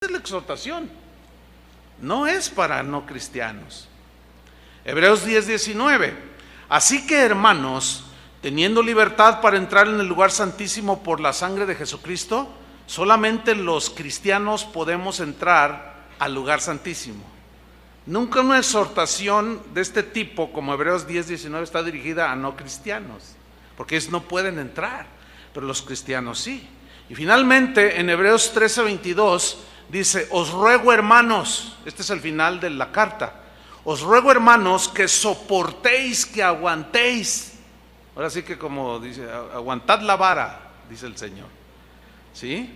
es la exhortación, no es para no cristianos. Hebreos 10:19. Así que, hermanos, teniendo libertad para entrar en el lugar santísimo por la sangre de Jesucristo, solamente los cristianos podemos entrar al lugar santísimo. Nunca una exhortación de este tipo como Hebreos 10:19 está dirigida a no cristianos, porque ellos no pueden entrar, pero los cristianos sí. Y finalmente en Hebreos 13:22 dice: os ruego, hermanos, este es el final de la carta, os ruego, hermanos, que soportéis, que aguantéis. Ahora sí que, como dice, aguantad la vara, dice el Señor, ¿sí?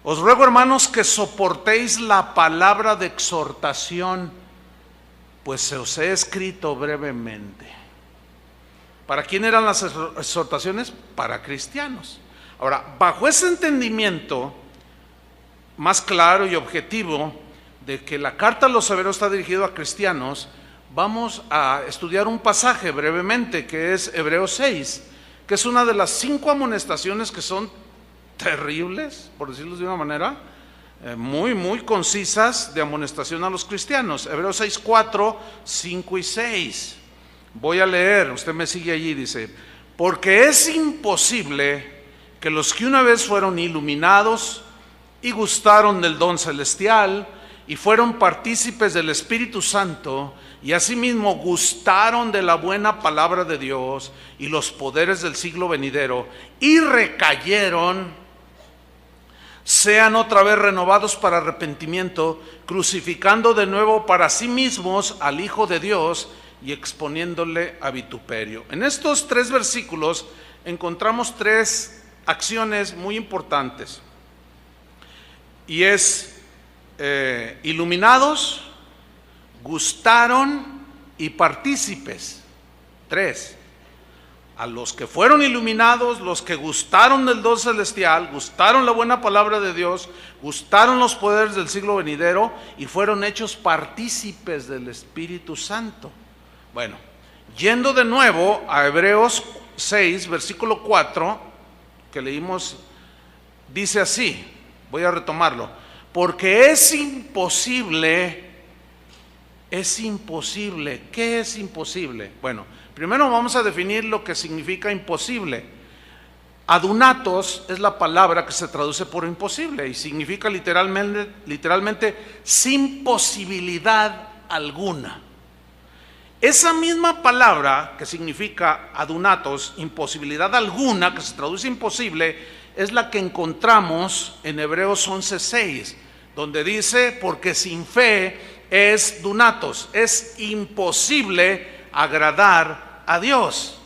Os ruego, hermanos, que soportéis la palabra de exhortación, pues se os he escrito brevemente. ¿Para quién eran las exhortaciones? Para cristianos. Ahora, bajo ese entendimiento más claro y objetivo de que la carta a los hebreos está dirigida a cristianos, vamos a estudiar un pasaje brevemente que es Hebreos 6, que es una de las 5 amonestaciones que son terribles, por decirlo de una manera, muy concisas, de amonestación a los cristianos. Hebreos 6, 4, 5 y 6. Voy a leer, usted me sigue allí, dice: porque es imposible que los que una vez fueron iluminados y gustaron del don celestial y fueron partícipes del Espíritu Santo y asimismo gustaron de la buena palabra de Dios y los poderes del siglo venidero y recayeron, sean otra vez renovados para arrepentimiento, crucificando de nuevo para sí mismos al Hijo de Dios y exponiéndole a vituperio. En estos 3 versículos encontramos 3 acciones muy importantes, y es iluminados, gustaron y partícipes. 3. A los que fueron iluminados, los que gustaron del don celestial, gustaron la buena palabra de Dios, gustaron los poderes del siglo venidero y fueron hechos partícipes del Espíritu Santo. Bueno, yendo de nuevo a Hebreos 6, versículo 4, que leímos, dice así, voy a retomarlo: porque es imposible, ¿qué es imposible? Bueno, primero vamos a definir lo que significa imposible. Adunatos es la palabra que se traduce por imposible y significa literalmente sin posibilidad alguna. Esa misma palabra que significa adunatos, imposibilidad alguna, que se traduce imposible, es la que encontramos en Hebreos 11:6, donde dice: porque sin fe es dunatos, es imposible agradar a Dios,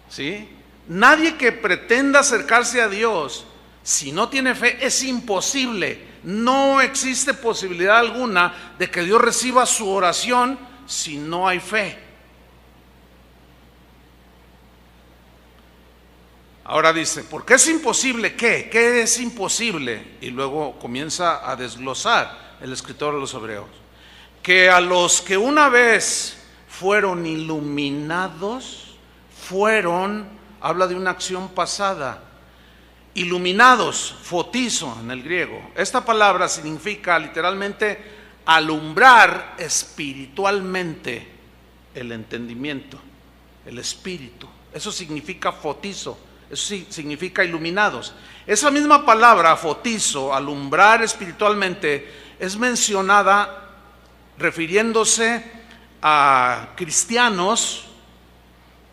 ¿sí? Nadie que pretenda acercarse a Dios si no tiene fe, es imposible. No existe posibilidad alguna de que Dios reciba su oración si no hay fe. Ahora dice: ¿por qué es imposible? ¿Qué es imposible? Y luego comienza a desglosar el escritor de los Hebreos. Que a los que una vez fueron iluminados, habla de una acción pasada. Iluminados, fotizo en el griego. Esta palabra significa literalmente alumbrar espiritualmente el entendimiento, el espíritu. Eso significa fotizo, eso significa iluminados. Esa misma palabra, fotizo, alumbrar espiritualmente, es mencionada refiriéndose a cristianos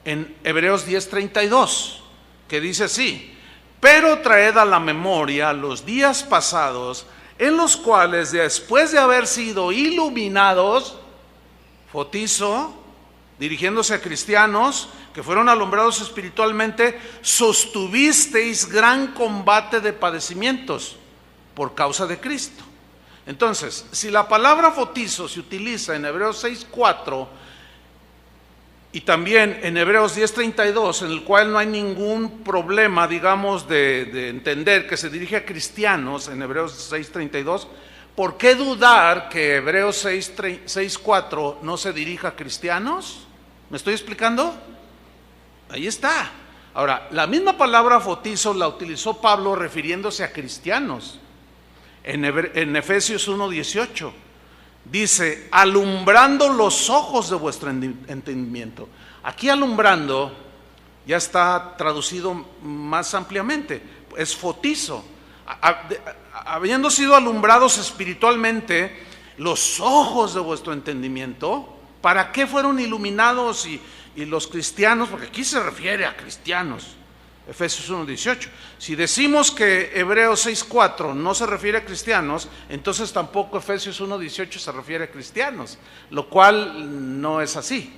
en Hebreos 10:32, que dice así: pero traed a la memoria los días pasados, en los cuales después de haber sido iluminados, fotizo, dirigiéndose a cristianos que fueron alumbrados espiritualmente, sostuvisteis gran combate de padecimientos por causa de Cristo. Entonces, si la palabra fotizo se utiliza en Hebreos 6:4 y también en Hebreos 10:32, en el cual no hay ningún problema, digamos, de entender que se dirige a cristianos en Hebreos 6:32, ¿por qué dudar que Hebreos 6:4 no se dirija a cristianos? ¿Me estoy explicando? Ahí está. Ahora, la misma palabra fotizo la utilizó Pablo refiriéndose a cristianos. En Efesios 1:18 dice, alumbrando los ojos de vuestro entendimiento. Aquí alumbrando ya está traducido más ampliamente, es fotizo. Habiendo sido alumbrados espiritualmente los ojos de vuestro entendimiento, ¿para qué fueron iluminados y los cristianos? Porque aquí se refiere a cristianos, Efesios 1:18. Si decimos que Hebreos 6:4 no se refiere a cristianos, entonces tampoco Efesios 1:18 se refiere a cristianos, lo cual no es así.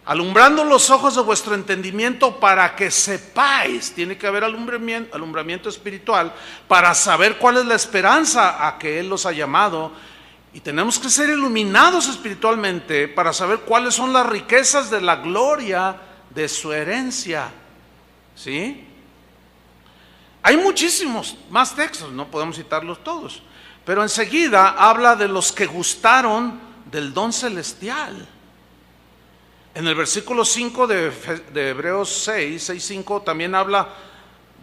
Alumbrando los ojos de vuestro entendimiento para que sepáis, tiene que haber alumbramiento espiritual para saber cuál es la esperanza a que Él los ha llamado, y tenemos que ser iluminados espiritualmente para saber cuáles son las riquezas de la gloria de su herencia. ¿Sí? Hay muchísimos más textos, no podemos citarlos todos, pero enseguida habla de los que gustaron del don celestial. En el versículo 5 de Hebreos 6:5 también habla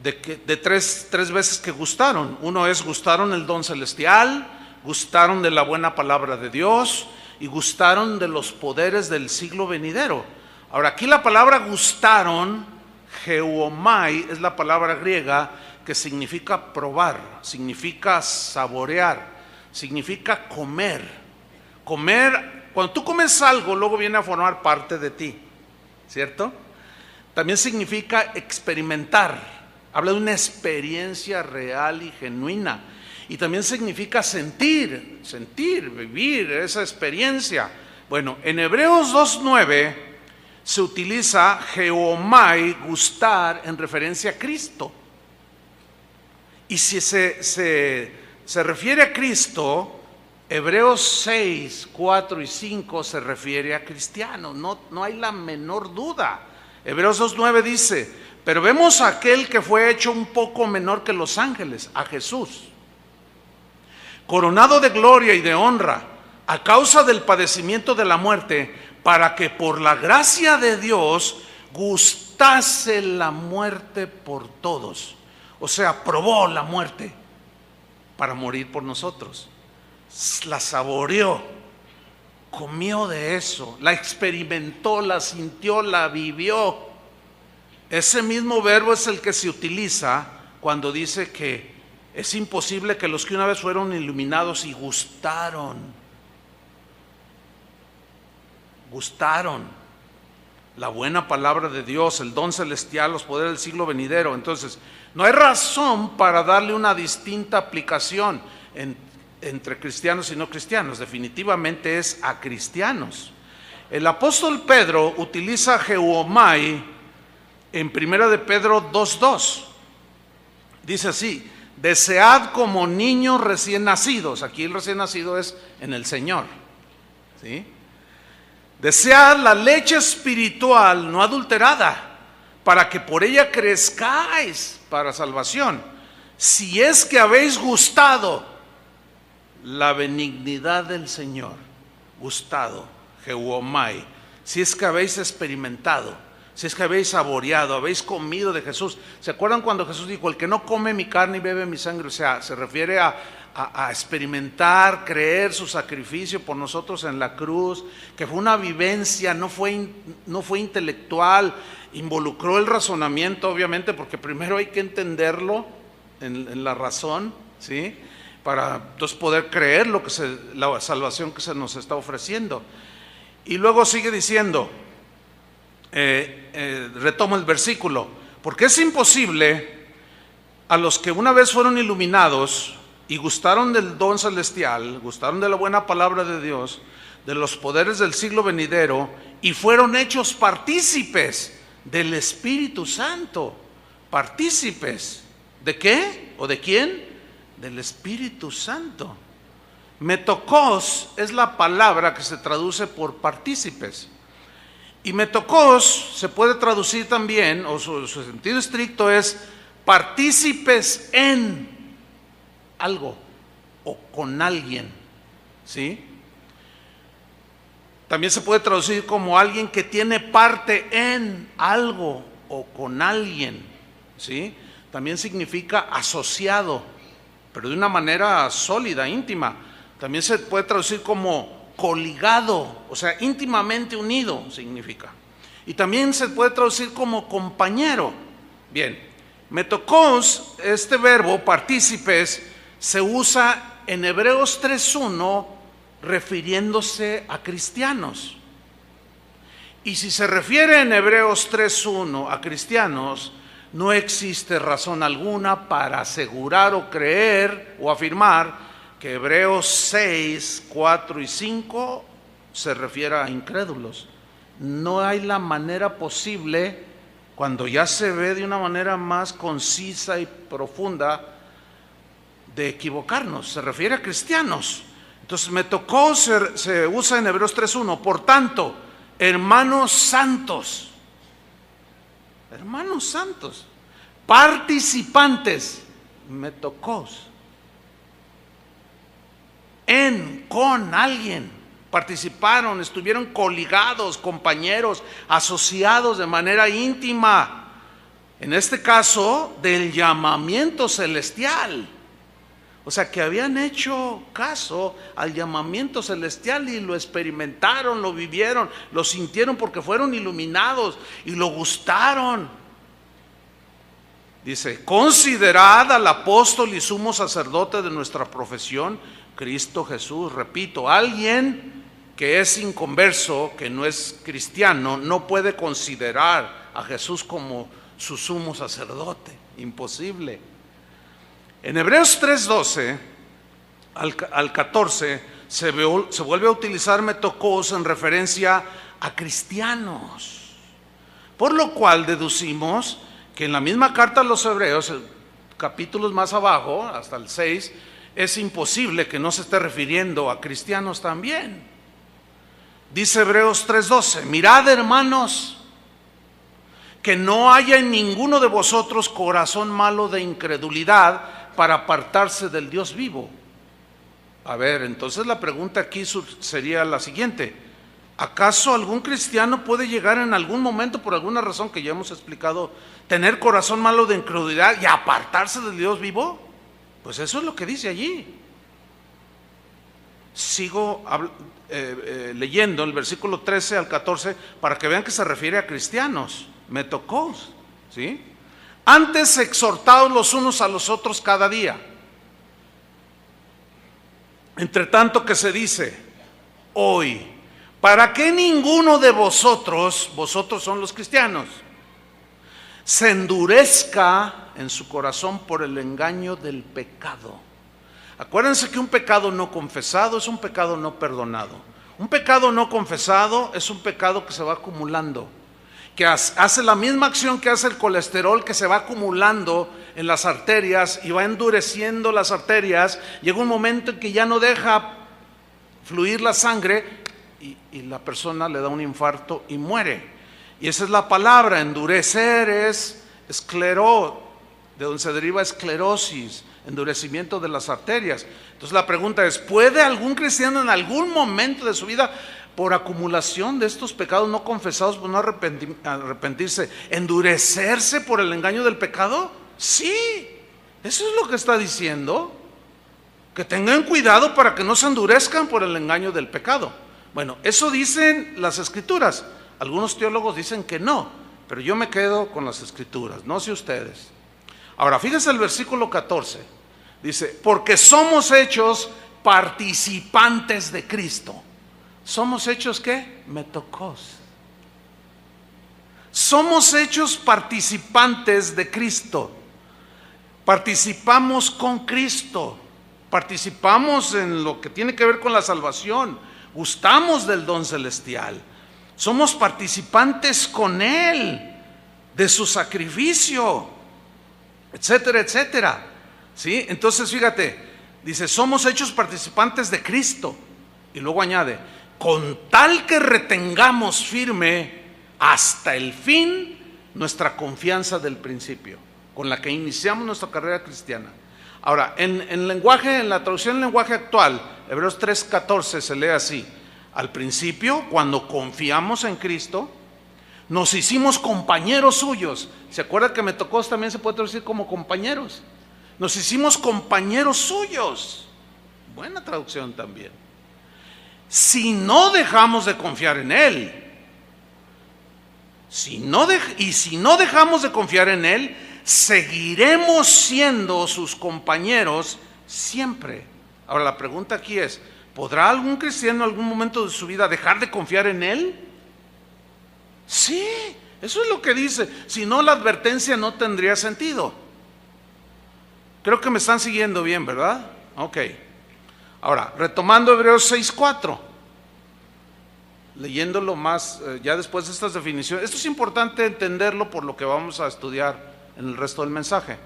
de tres veces que gustaron. Uno es gustaron el don celestial, gustaron de la buena palabra de Dios y gustaron de los poderes del siglo venidero. Ahora, aquí la palabra gustaron, geomai, es la palabra griega que significa probar, significa saborear, significa comer. Comer, cuando tú comes algo, luego viene a formar parte de ti, ¿cierto? También significa experimentar, habla de una experiencia real y genuina. Y también significa sentir, vivir esa experiencia. Bueno, en Hebreos 2:9 se utiliza geomai, gustar, en referencia a Cristo. Y si se refiere a Cristo, Hebreos 6:4 y 5 se refiere a cristianos, no hay la menor duda. Hebreos 2:9 dice, pero vemos a aquel que fue hecho un poco menor que los ángeles, a Jesús, coronado de gloria y de honra, a causa del padecimiento de la muerte, para que por la gracia de Dios gustase la muerte por todos. O sea, probó la muerte para morir por nosotros. La saboreó, comió de eso, la experimentó, la sintió, la vivió. Ese mismo verbo es el que se utiliza cuando dice que es imposible que los que una vez fueron iluminados y gustaron la buena palabra de Dios, el don celestial, los poderes del siglo venidero. Entonces, no hay razón para darle una distinta aplicación entre cristianos y no cristianos. Definitivamente es a cristianos. El apóstol Pedro utiliza geomai en 1 de Pedro 2:2. Dice así, desead como niños recién nacidos. Aquí el recién nacido es en el Señor, ¿sí? Desead la leche espiritual no adulterada, para que por ella crezcáis para salvación, si es que habéis gustado la benignidad del Señor. Gustado, geomai, si es que habéis experimentado, si es que habéis saboreado, habéis comido de Jesús. ¿Se acuerdan cuando Jesús dijo, el que no come mi carne y bebe mi sangre? O sea, se refiere a experimentar, creer su sacrificio por nosotros en la cruz, que fue una vivencia, no fue intelectual, involucró el razonamiento, obviamente, porque primero hay que entenderlo en la razón, ¿sí? Para entonces poder creer la salvación que se nos está ofreciendo. Y luego sigue diciendo, retomo el versículo, porque es imposible a los que una vez fueron iluminados y gustaron del don celestial, gustaron de la buena palabra de Dios, de los poderes del siglo venidero, y fueron hechos partícipes del Espíritu Santo. ¿Partícipes de qué? ¿O de quién? Del Espíritu Santo. Metokos es la palabra que se traduce por partícipes. Y metokos se puede traducir también, o su sentido estricto es partícipes en algo o con alguien, ¿sí? También se puede traducir como alguien que tiene parte en algo o con alguien, ¿sí? También significa asociado, pero de una manera sólida, íntima. También se puede traducir como coligado, o sea, íntimamente unido significa. Y también se puede traducir como compañero. Bien, metokos, este verbo, partícipes, se usa en Hebreos 3:1 refiriéndose a cristianos. Y si se refiere en Hebreos 3:1 a cristianos, no existe razón alguna para asegurar o creer o afirmar que Hebreos 6, 4 y 5 se refiere a incrédulos. No hay la manera posible, cuando ya se ve de una manera más concisa y profunda, de equivocarnos. Se refiere a cristianos. Entonces metokos se usa en Hebreos 3:1. Por tanto, hermanos santos, participantes, metokos, con alguien, participaron, estuvieron coligados, compañeros, asociados de manera íntima, en este caso del llamamiento celestial. O sea, que habían hecho caso al llamamiento celestial y lo experimentaron, lo vivieron, lo sintieron porque fueron iluminados y lo gustaron. Dice, considerad al apóstol y sumo sacerdote de nuestra profesión, Cristo Jesús. Repito, alguien que es inconverso, que no es cristiano, no puede considerar a Jesús como su sumo sacerdote. Imposible. En Hebreos 3:12 al 14 se vuelve a utilizar metokos en referencia a cristianos, por lo cual deducimos que en la misma carta a los Hebreos, capítulos más abajo, hasta el 6, es imposible que no se esté refiriendo a cristianos también. Dice Hebreos 3:12, mirad, hermanos, que no haya en ninguno de vosotros corazón malo de incredulidad para apartarse del Dios vivo. A ver, entonces la pregunta aquí sería la siguiente: ¿acaso algún cristiano puede llegar en algún momento, por alguna razón que ya hemos explicado, tener corazón malo de incredulidad y apartarse del Dios vivo? Pues eso es lo que dice allí. Sigo leyendo el versículo 13 al 14 para que vean que se refiere a cristianos, metokos, ¿sí? Antes exhortaos los unos a los otros cada día, entre tanto que se dice hoy, para que ninguno de vosotros son los cristianos, se endurezca en su corazón por el engaño del pecado. Acuérdense que un pecado no confesado es un pecado no perdonado. Un pecado no confesado es un pecado que se va acumulando, que hace la misma acción que hace el colesterol, que se va acumulando en las arterias y va endureciendo las arterias. Llega un momento en que ya no deja fluir la sangre y la persona le da un infarto y muere. Y esa es la palabra, endurecer es escleró, de donde se deriva esclerosis, endurecimiento de las arterias. Entonces la pregunta es, ¿puede algún cristiano en algún momento de su vida, por acumulación de estos pecados no confesados, por no arrepentirse, endurecerse por el engaño del pecado? Sí, eso es lo que está diciendo, que tengan cuidado para que no se endurezcan por el engaño del pecado. Bueno, eso dicen las escrituras. Algunos teólogos dicen que no, pero yo me quedo con las escrituras, no sé ustedes. Ahora, fíjense el versículo 14, dice, porque somos hechos participantes de Cristo. ¿Somos hechos qué? Metokos. Somos hechos participantes de Cristo. Participamos con Cristo. Participamos en lo que tiene que ver con la salvación. Gustamos del don celestial. Somos participantes con Él, de su sacrificio, etcétera, etcétera. ¿Sí? Entonces, fíjate, dice, somos hechos participantes de Cristo. Y luego añade, con tal que retengamos firme hasta el fin nuestra confianza del principio, con la que iniciamos nuestra carrera cristiana. Ahora, en la traducción en lenguaje actual, Hebreos 3:14 se lee así: al principio, cuando confiamos en Cristo, nos hicimos compañeros suyos. ¿Se acuerda que metokos también se puede traducir como compañeros? nos hicimos compañeros suyos. Buena traducción también. Si no dejamos de confiar en Él, si no dejamos de confiar en Él, seguiremos siendo sus compañeros siempre. Ahora la pregunta aquí es, ¿podrá algún cristiano en algún momento de su vida dejar de confiar en Él? Sí, eso es lo que dice. Si no, la advertencia no tendría sentido. Creo que me están siguiendo bien, ¿verdad? Ok. Ahora, retomando Hebreos 6:4, leyéndolo más, ya después de estas definiciones. Esto es importante entenderlo por lo que vamos a estudiar en el resto del mensaje.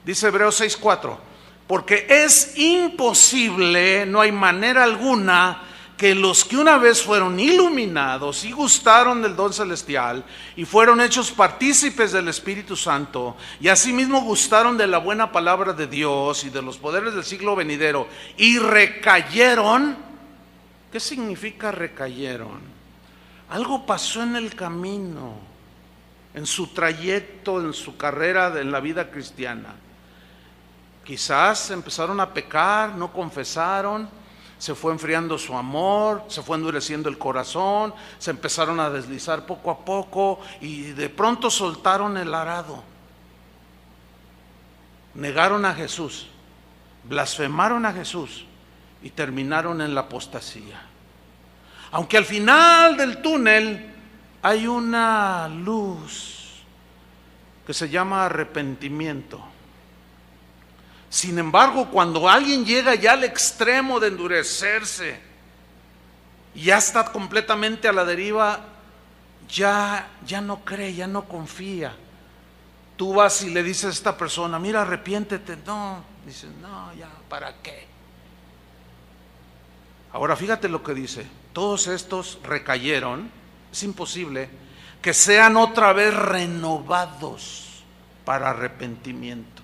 Dice Hebreos 6:4, porque es imposible, no hay manera alguna, que los que una vez fueron iluminados y gustaron del don celestial y fueron hechos partícipes del Espíritu Santo y asimismo gustaron de la buena palabra de Dios y de los poderes del siglo venidero y recayeron. ¿Qué significa recayeron? Algo pasó en el camino, en su trayecto, en su carrera, en la vida cristiana. Quizás empezaron a pecar, no confesaron, se fue enfriando su amor, se fue endureciendo el corazón, se empezaron a deslizar poco a poco y de pronto soltaron el arado. Negaron a Jesús, blasfemaron a Jesús y terminaron en la apostasía. Aunque al final del túnel hay una luz que se llama arrepentimiento. Sin embargo, cuando alguien llega ya al extremo de endurecerse y ya está completamente a la deriva, ya no cree, ya no confía. Tú vas y le dices a esta persona, mira, arrepiéntete. No, dices, no, ya, ¿para qué? Ahora fíjate lo que dice, todos estos recayeron, es imposible que sean otra vez renovados para arrepentimiento,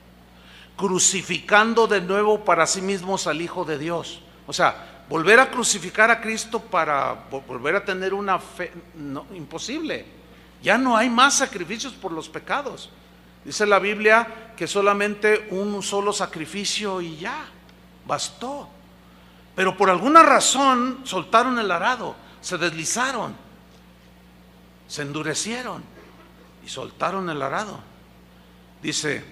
crucificando de nuevo para sí mismos al Hijo de Dios. O sea, volver a crucificar a Cristo para volver a tener una fe, no, imposible. Ya no hay más sacrificios por los pecados. Dice la Biblia que solamente un solo sacrificio y ya, bastó. Pero por alguna razón soltaron el arado, se deslizaron, se endurecieron y soltaron el arado. Dice,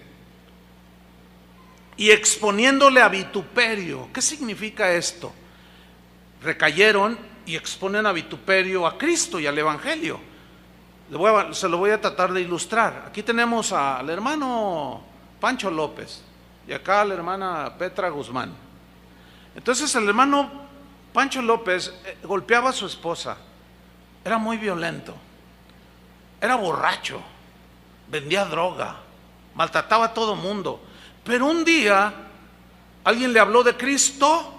y exponiéndole a vituperio. ¿Qué significa esto? Recayeron y exponen a vituperio a Cristo y al Evangelio. Se lo voy a tratar de ilustrar. Aquí tenemos al hermano Pancho López y acá a la hermana Petra Guzmán. Entonces el hermano Pancho López golpeaba a su esposa, era muy violento, era borracho, vendía droga, maltrataba a todo mundo. Pero un día alguien le habló de Cristo,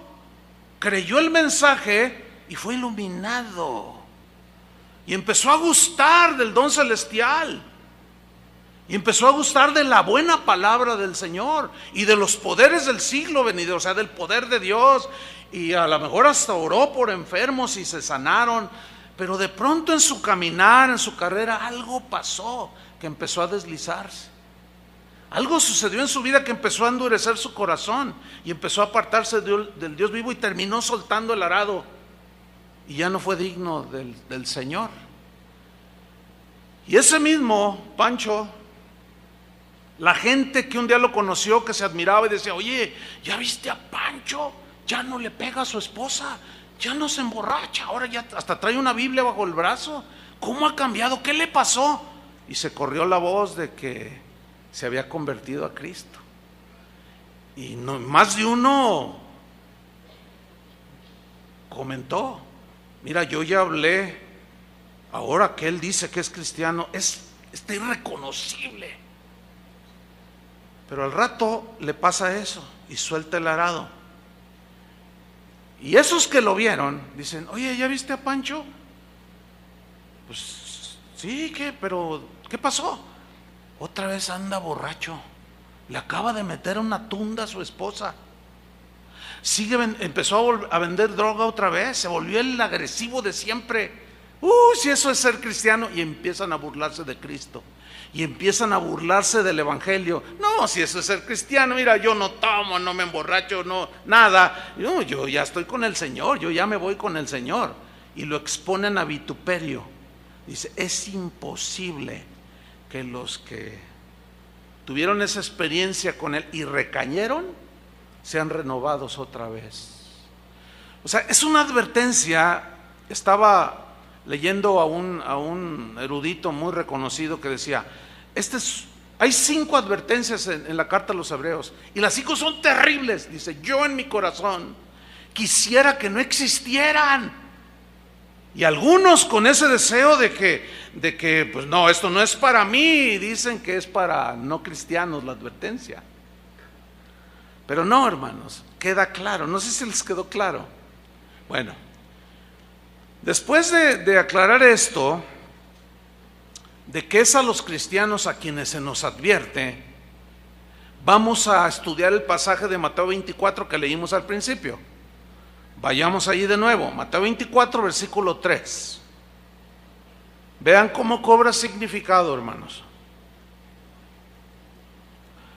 creyó el mensaje y fue iluminado. Y empezó a gustar del don celestial. Y empezó a gustar de la buena palabra del Señor y de los poderes del siglo venidero, o sea, del poder de Dios. Y a lo mejor hasta oró por enfermos y se sanaron. Pero de pronto en su caminar, en su carrera, algo pasó que empezó a deslizarse. Algo sucedió en su vida que empezó a endurecer su corazón y empezó a apartarse del Dios vivo y terminó soltando el arado y ya no fue digno del Señor. Y ese mismo Pancho, la gente que un día lo conoció, que se admiraba y decía, oye, ¿ya viste a Pancho? Ya no le pega a su esposa, ya no se emborracha, ahora ya hasta trae una Biblia bajo el brazo. ¿Cómo ha cambiado? ¿Qué le pasó? Y se corrió la voz de que se había convertido a Cristo. Y no, más de uno comentó, mira, yo ya hablé, ahora que él dice que es cristiano, está irreconocible. Pero al rato le pasa eso y suelta el arado. Y esos que lo vieron dicen, oye, ¿ya viste a Pancho? Pues sí, pero ¿qué pasó? Otra vez anda borracho, le acaba de meter una tunda a su esposa, empezó a vender droga otra vez, se volvió el agresivo de siempre. Si eso es ser cristiano, y empiezan a burlarse de Cristo. y empiezan a burlarse del evangelio. No, si eso es ser cristiano, mira, yo no tomo, no me emborracho, no, nada. Yo ya estoy con el Señor, yo ya me voy con el Señor. Y lo exponen a vituperio. Dice, es imposible que los que tuvieron esa experiencia con Él y recayeron, sean renovados otra vez. O sea, es una advertencia. Estaba leyendo a un erudito muy reconocido que decía, hay 5 advertencias en la carta a los hebreos, y las 5 son terribles. Dice, yo en mi corazón quisiera que no existieran. Y algunos con ese deseo de que pues no, esto no es para mí, dicen que es para no cristianos la advertencia. Pero no, hermanos, queda claro. No sé si les quedó claro. Bueno, después de aclarar esto, de que es a los cristianos a quienes se nos advierte, vamos a estudiar el pasaje de Mateo 24 que leímos al principio. Vayamos allí de nuevo, Mateo 24, versículo 3. Vean cómo cobra significado, hermanos.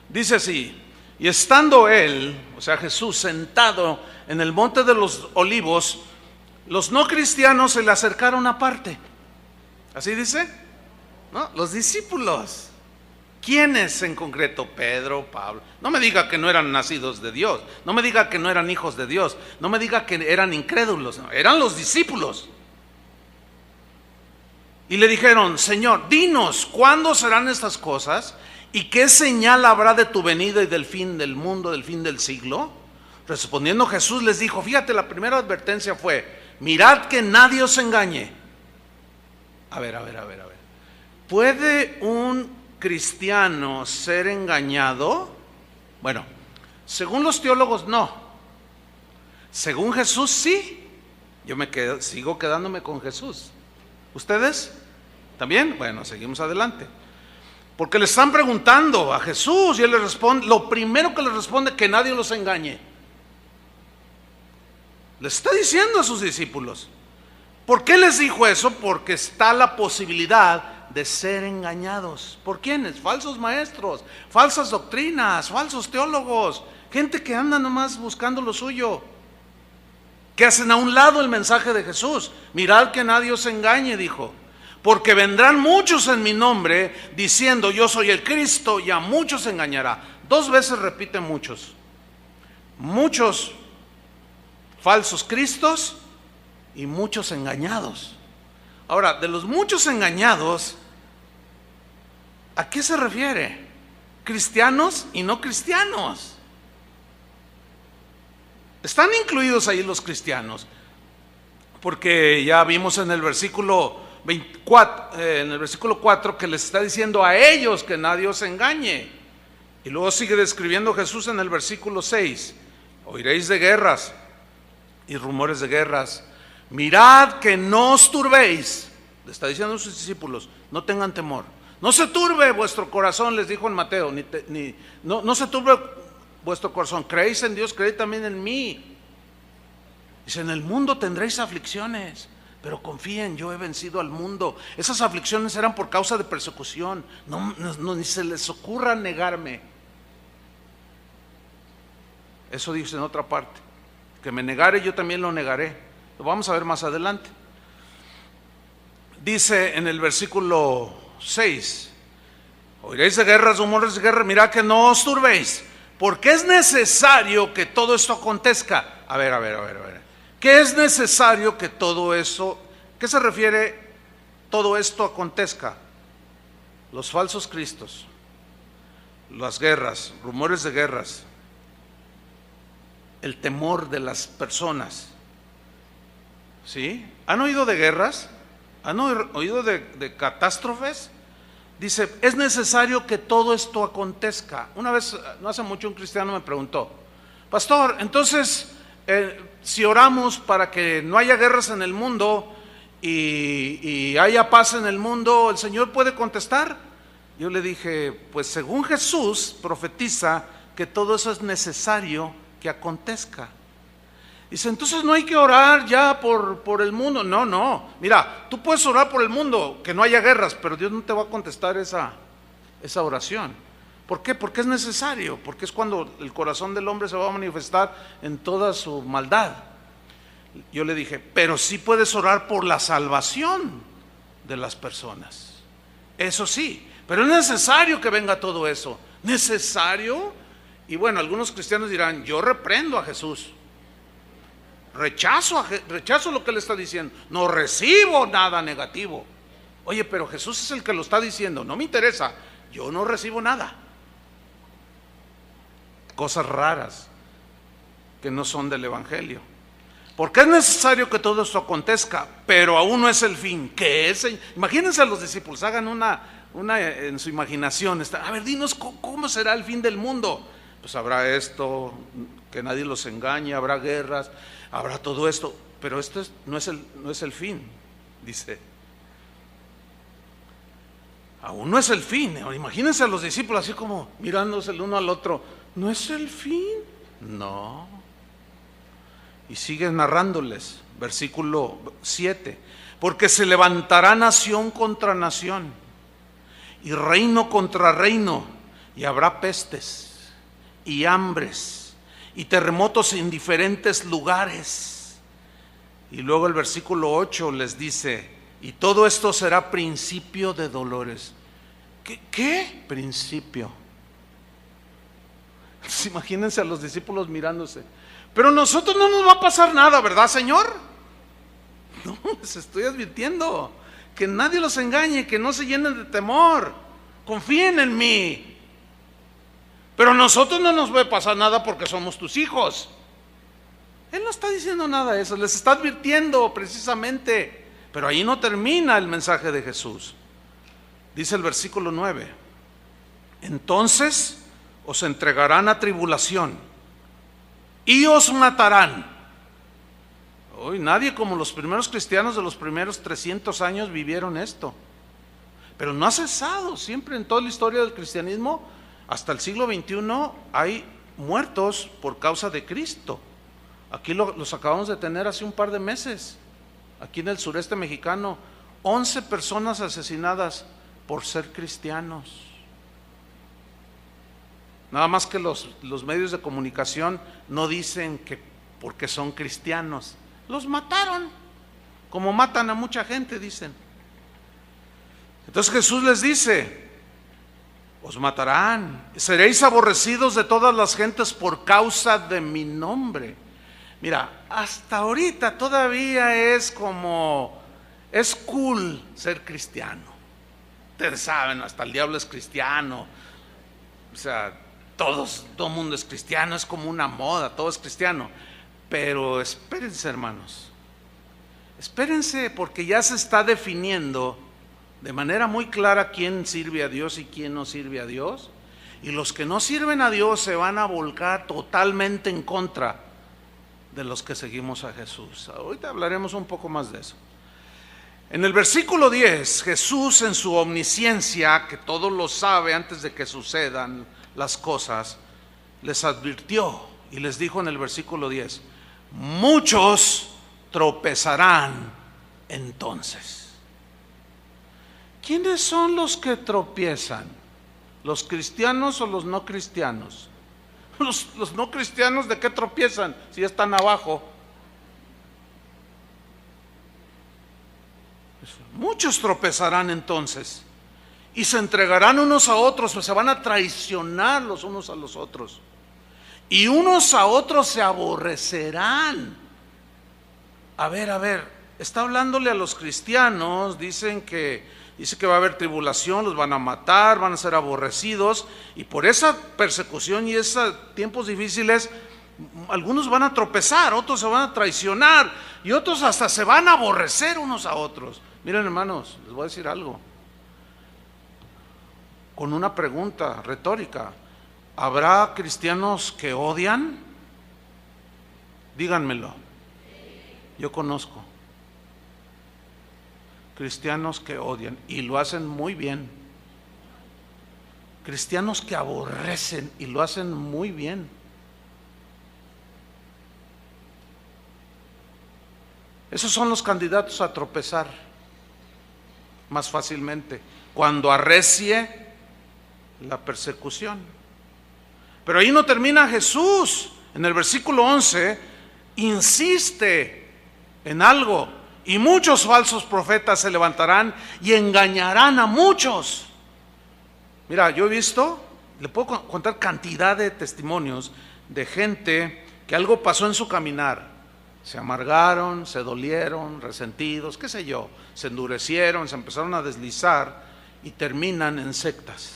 Dice así, y estando él, o sea Jesús, sentado en el monte de los olivos, los no cristianos se le acercaron aparte. ¿Así dice? ¿No? Los discípulos. ¿Quiénes en concreto? Pedro, Pablo. No me diga que no eran nacidos de Dios, no me diga que no eran hijos de Dios, no me diga que eran incrédulos, no, eran los discípulos. Y le dijeron, Señor, dinos, ¿cuándo serán estas cosas? ¿Y qué señal habrá de tu venida y del fin del mundo, del fin del siglo? Respondiendo Jesús les dijo, fíjate, la primera advertencia fue, mirad que nadie os engañe. A ver. ¿Puede un cristiano ser engañado? Bueno, según los teólogos no. Según Jesús sí. Yo sigo quedándome con Jesús. ¿Ustedes? ¿También? Bueno, seguimos adelante. Porque le están preguntando a Jesús y Él les responde, lo primero que les responde, que nadie los engañe. Les está diciendo a sus discípulos. ¿Por qué les dijo eso? Porque está la posibilidad de ser engañados. ¿Por quiénes? Falsos maestros, falsas doctrinas, falsos teólogos, gente que anda nomás buscando lo suyo, que hacen a un lado el mensaje de Jesús. Mirad que nadie os engañe, dijo, porque vendrán muchos en mi nombre diciendo yo soy el Cristo, y a muchos engañará. 2 veces repite muchos falsos cristos y muchos engañados. Ahora, de los muchos engañados, ¿a qué se refiere? Cristianos y no cristianos. Están incluidos ahí los cristianos, porque ya vimos en el versículo 24, en el versículo 4, que les está diciendo a ellos que nadie os engañe. Y luego sigue describiendo Jesús en el versículo 6, oiréis de guerras y rumores de guerras. Mirad que no os turbéis, le está diciendo a sus discípulos, no tengan temor, no se turbe vuestro corazón, les dijo en Mateo, no se turbe vuestro corazón, creéis en Dios, creéis también en mí. Dice, en el mundo tendréis aflicciones, pero confíen, yo he vencido al mundo. Esas aflicciones eran por causa de persecución, ni se les ocurra negarme. Eso dice en otra parte, que me negare yo también lo negaré. Lo vamos a ver más adelante. Dice en el versículo 6, oiréis de guerras, rumores de guerra, mirad que no os turbéis, porque es necesario que todo esto acontezca. A ver. ¿Qué es necesario que todo eso? ¿Qué se refiere todo esto acontezca? Los falsos cristos, las guerras, rumores de guerras, el temor de las personas. ¿Sí? ¿Han oído de guerras? ¿Han oído de catástrofes? Dice, es necesario que todo esto acontezca. Una vez, no hace mucho, un cristiano me preguntó, pastor, entonces, si oramos para que no haya guerras en el mundo y haya paz en el mundo, ¿el Señor puede contestar? Yo le dije, pues según Jesús profetiza que todo eso es necesario que acontezca. Dice, entonces no hay que orar ya por el mundo. No, mira, tú puedes orar por el mundo, que no haya guerras, pero Dios no te va a contestar esa esa oración. ¿Por qué? Porque es necesario, porque es cuando el corazón del hombre se va a manifestar en toda su maldad. Yo le dije, pero sí puedes orar por la salvación de las personas. Eso sí, pero es necesario que venga todo eso. ¿Necesario? Y bueno, algunos cristianos dirán, yo reprendo a Jesús. Rechazo lo que él está diciendo. No recibo nada negativo. Oye, pero Jesús es el que lo está diciendo. No me interesa. Yo no recibo nada. Cosas raras que no son del Evangelio. Porque es necesario que todo esto acontezca, pero aún no es el fin. ¿Qué es? Imagínense a los discípulos, hagan una en su imaginación. A ver, dinos cómo será el fin del mundo. Pues habrá esto, que nadie los engañe, habrá guerras, habrá todo esto, pero esto no es el fin, dice. Aún no es el fin. Imagínense a los discípulos así como mirándose el uno al otro. ¿No es el fin? No. Y sigue narrándoles, versículo 7. Porque se levantará nación contra nación y reino contra reino, y habrá pestes y hambres y terremotos en diferentes lugares. Y luego el versículo 8 les dice, y todo esto será principio de dolores. ¿Qué? Principio. Pues imagínense a los discípulos mirándose. Pero a nosotros no nos va a pasar nada, ¿verdad, Señor? No, les estoy advirtiendo. Que nadie los engañe, que no se llenen de temor. Confíen en mí. Pero a nosotros no nos va a pasar nada porque somos tus hijos. Él no está diciendo nada de eso, les está advirtiendo precisamente. Pero ahí no termina el mensaje de Jesús. Dice el versículo 9. Entonces os entregarán a tribulación y os matarán. Hoy nadie como los primeros cristianos de los primeros 300 años vivieron esto. Pero no ha cesado, siempre en toda la historia del cristianismo, hasta el siglo XXI hay muertos por causa de Cristo. Aquí los acabamos de tener hace un par de meses, aquí en el sureste mexicano, 11 personas asesinadas por ser cristianos. Nada más que los medios de comunicación no dicen que porque son cristianos. Los mataron, como matan a mucha gente, dicen. Entonces Jesús les dice, os matarán, seréis aborrecidos de todas las gentes por causa de mi nombre. Mira, hasta ahorita todavía es cool ser cristiano. Ustedes saben, hasta el diablo es cristiano. O sea, todo el mundo es cristiano, es como una moda, todo es cristiano. Pero espérense, hermanos, espérense, porque ya se está definiendo de manera muy clara quién sirve a Dios y quién no sirve a Dios. Y los que no sirven a Dios se van a volcar totalmente en contra de los que seguimos a Jesús. Ahorita hablaremos un poco más de eso. En el versículo 10, Jesús, en su omnisciencia, que todo lo sabe antes de que sucedan las cosas, les advirtió y les dijo en el versículo 10, muchos tropezarán entonces. ¿Quiénes son los que tropiezan? ¿Los cristianos o los no cristianos? Los no cristianos, ¿de qué tropiezan? Si ya están abajo. Muchos tropezarán entonces y se entregarán unos a otros, pues se van a traicionar los unos a los otros, y unos a otros se aborrecerán. A ver, está hablándole a los cristianos. Dice que va a haber tribulación, los van a matar, van a ser aborrecidos, y por esa persecución y esos tiempos difíciles, algunos van a tropezar, otros se van a traicionar, y otros hasta se van a aborrecer unos a otros. Miren, hermanos, les voy a decir algo, con una pregunta retórica: ¿habrá cristianos que odian? Díganmelo. Yo conozco cristianos que odian y lo hacen muy bien. Cristianos que aborrecen y lo hacen muy bien. Esos son los candidatos a tropezar más fácilmente. Cuando arrecie la persecución. Pero ahí no termina Jesús. En el versículo 11 insiste en algo: y muchos falsos profetas se levantarán y engañarán a muchos. Mira, yo he visto, le puedo contar cantidad de testimonios de gente que algo pasó en su caminar. Se amargaron, se dolieron, resentidos, qué sé yo, se endurecieron, se empezaron a deslizar y terminan en sectas.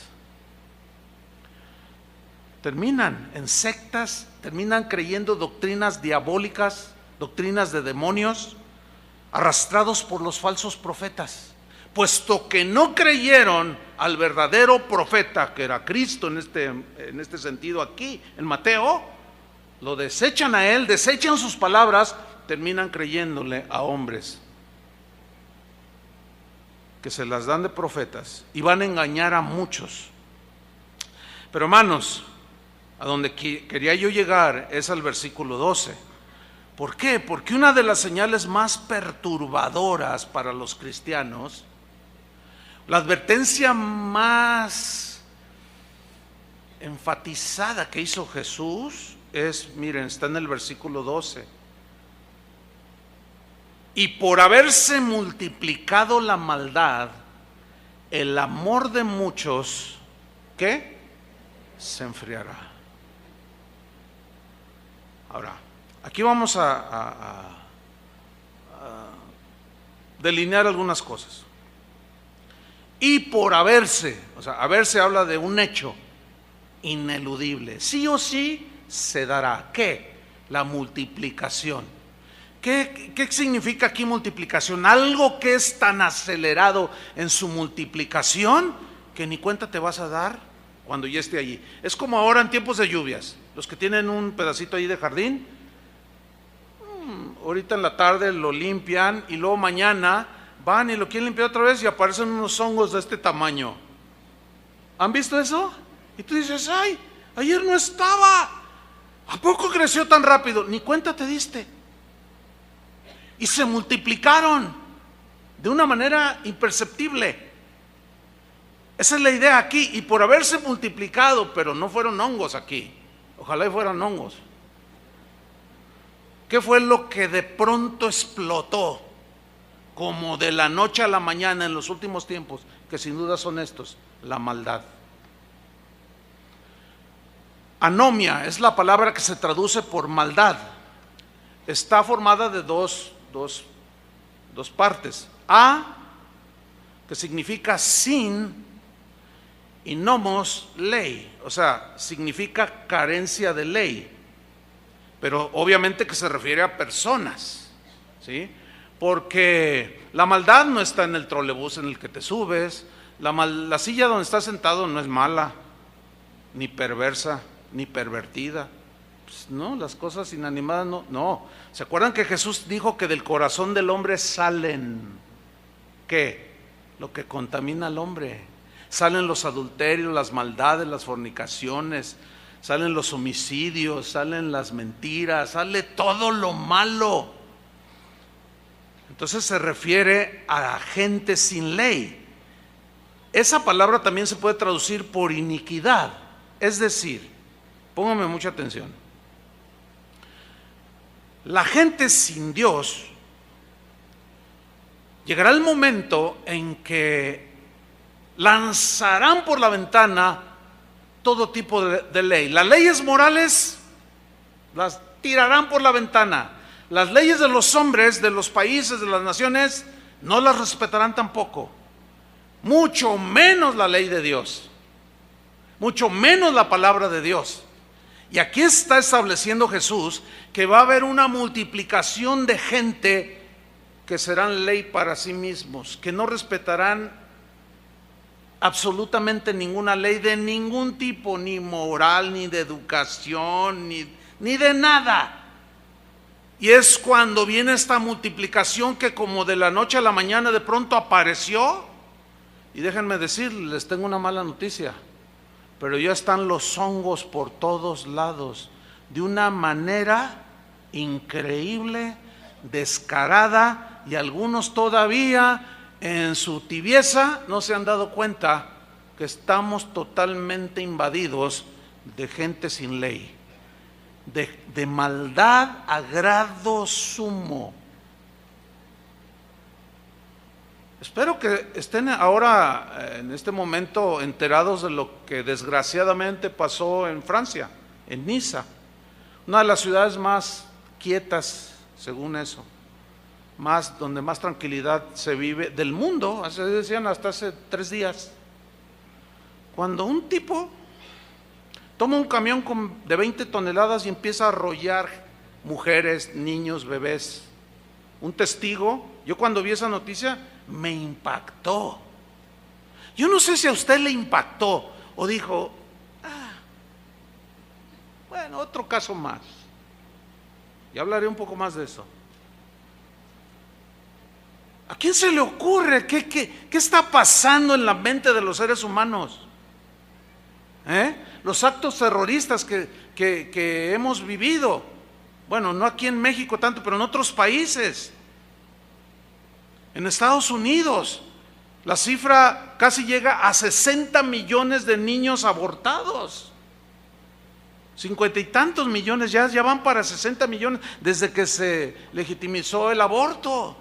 Terminan en sectas, terminan creyendo doctrinas diabólicas, doctrinas de demonios, arrastrados por los falsos profetas, puesto que no creyeron al verdadero profeta, que era Cristo en este sentido aquí, en Mateo. Lo desechan a él, desechan sus palabras, terminan creyéndole a hombres que se las dan de profetas y van a engañar a muchos. Pero hermanos, a donde quería yo llegar es al versículo 12. ¿Por qué? Porque una de las señales más perturbadoras para los cristianos, la advertencia más enfatizada que hizo Jesús es, miren, está en el versículo 12. Y por haberse multiplicado la maldad, el amor de muchos, ¿qué? Se enfriará. Ahora, aquí vamos a delinear algunas cosas. Y por haberse, o sea, haberse habla de un hecho ineludible, sí o sí se dará. ¿Qué? La multiplicación. ¿Qué significa aquí multiplicación? Algo que es tan acelerado en su multiplicación que ni cuenta te vas a dar cuando ya esté allí. Es como ahora en tiempos de lluvias. Los que tienen un pedacito ahí de jardín, ahorita en la tarde lo limpian y luego mañana van y lo quieren limpiar otra vez y aparecen unos hongos de este tamaño. ¿Han visto eso? Y tú dices, ay, ayer no estaba. ¿A poco creció tan rápido? Ni cuenta te diste. Y se multiplicaron de una manera imperceptible. Esa es la idea aquí. Y por haberse multiplicado, pero no fueron hongos aquí. Ojalá y fueran hongos. ¿Qué fue lo que de pronto explotó? Como de la noche a la mañana en los últimos tiempos, que sin duda son estos: la maldad. Anomia es la palabra que se traduce por maldad. Está formada de dos partes. A, que significa sin, y nomos, ley, o sea, significa carencia de ley, pero obviamente que se refiere a personas, ¿sí? Porque la maldad no está en el trolebús en el que te subes, la silla donde estás sentado no es mala, ni perversa, ni pervertida. Pues no, las cosas inanimadas no. ¿Se acuerdan que Jesús dijo que del corazón del hombre salen, ¿qué? Lo que contamina al hombre. Salen los adulterios, las maldades, las fornicaciones, salen los homicidios, salen las mentiras, sale todo lo malo. Entonces se refiere a gente sin ley. Esa palabra también se puede traducir por iniquidad. Es decir, pónganme mucha atención, la gente sin Dios, llegará el momento en que lanzarán por la ventana todo tipo de ley. Las leyes morales las tirarán por la ventana. Las leyes de los hombres, de los países, de las naciones, no las respetarán tampoco. Mucho menos la ley de Dios, mucho menos la palabra de Dios. Y aquí está estableciendo Jesús que va a haber una multiplicación de gente que serán ley para sí mismos, que no respetarán absolutamente ninguna ley de ningún tipo, ni moral, ni de educación, ni de nada. Y es cuando viene esta multiplicación que como de la noche a la mañana de pronto apareció. Y déjenme decirles, les tengo una mala noticia, pero ya están los hongos por todos lados, de una manera increíble, descarada, y algunos todavía en su tibieza no se han dado cuenta que estamos totalmente invadidos de gente sin ley, de maldad a grado sumo. Espero que estén ahora, en este momento, enterados de lo que desgraciadamente pasó en Francia, en Niza, una de las ciudades más quietas, según eso, donde más tranquilidad se vive del mundo, así decían hasta hace 3 días, cuando un tipo toma un camión de 20 toneladas y empieza a arrollar mujeres, niños, bebés. Un testigo, yo cuando vi esa noticia me impactó. Yo no sé si a usted le impactó o dijo, bueno, otro caso más. Y hablaré un poco más de eso. ¿A quién se le ocurre? ¿Qué está pasando en la mente de los seres humanos? Los actos terroristas que hemos vivido. Bueno, no aquí en México tanto, pero en otros países. En Estados Unidos, la cifra casi llega a 60 millones de niños abortados. 50 y tantos millones, ya van para 60 millones desde que se legitimizó el aborto.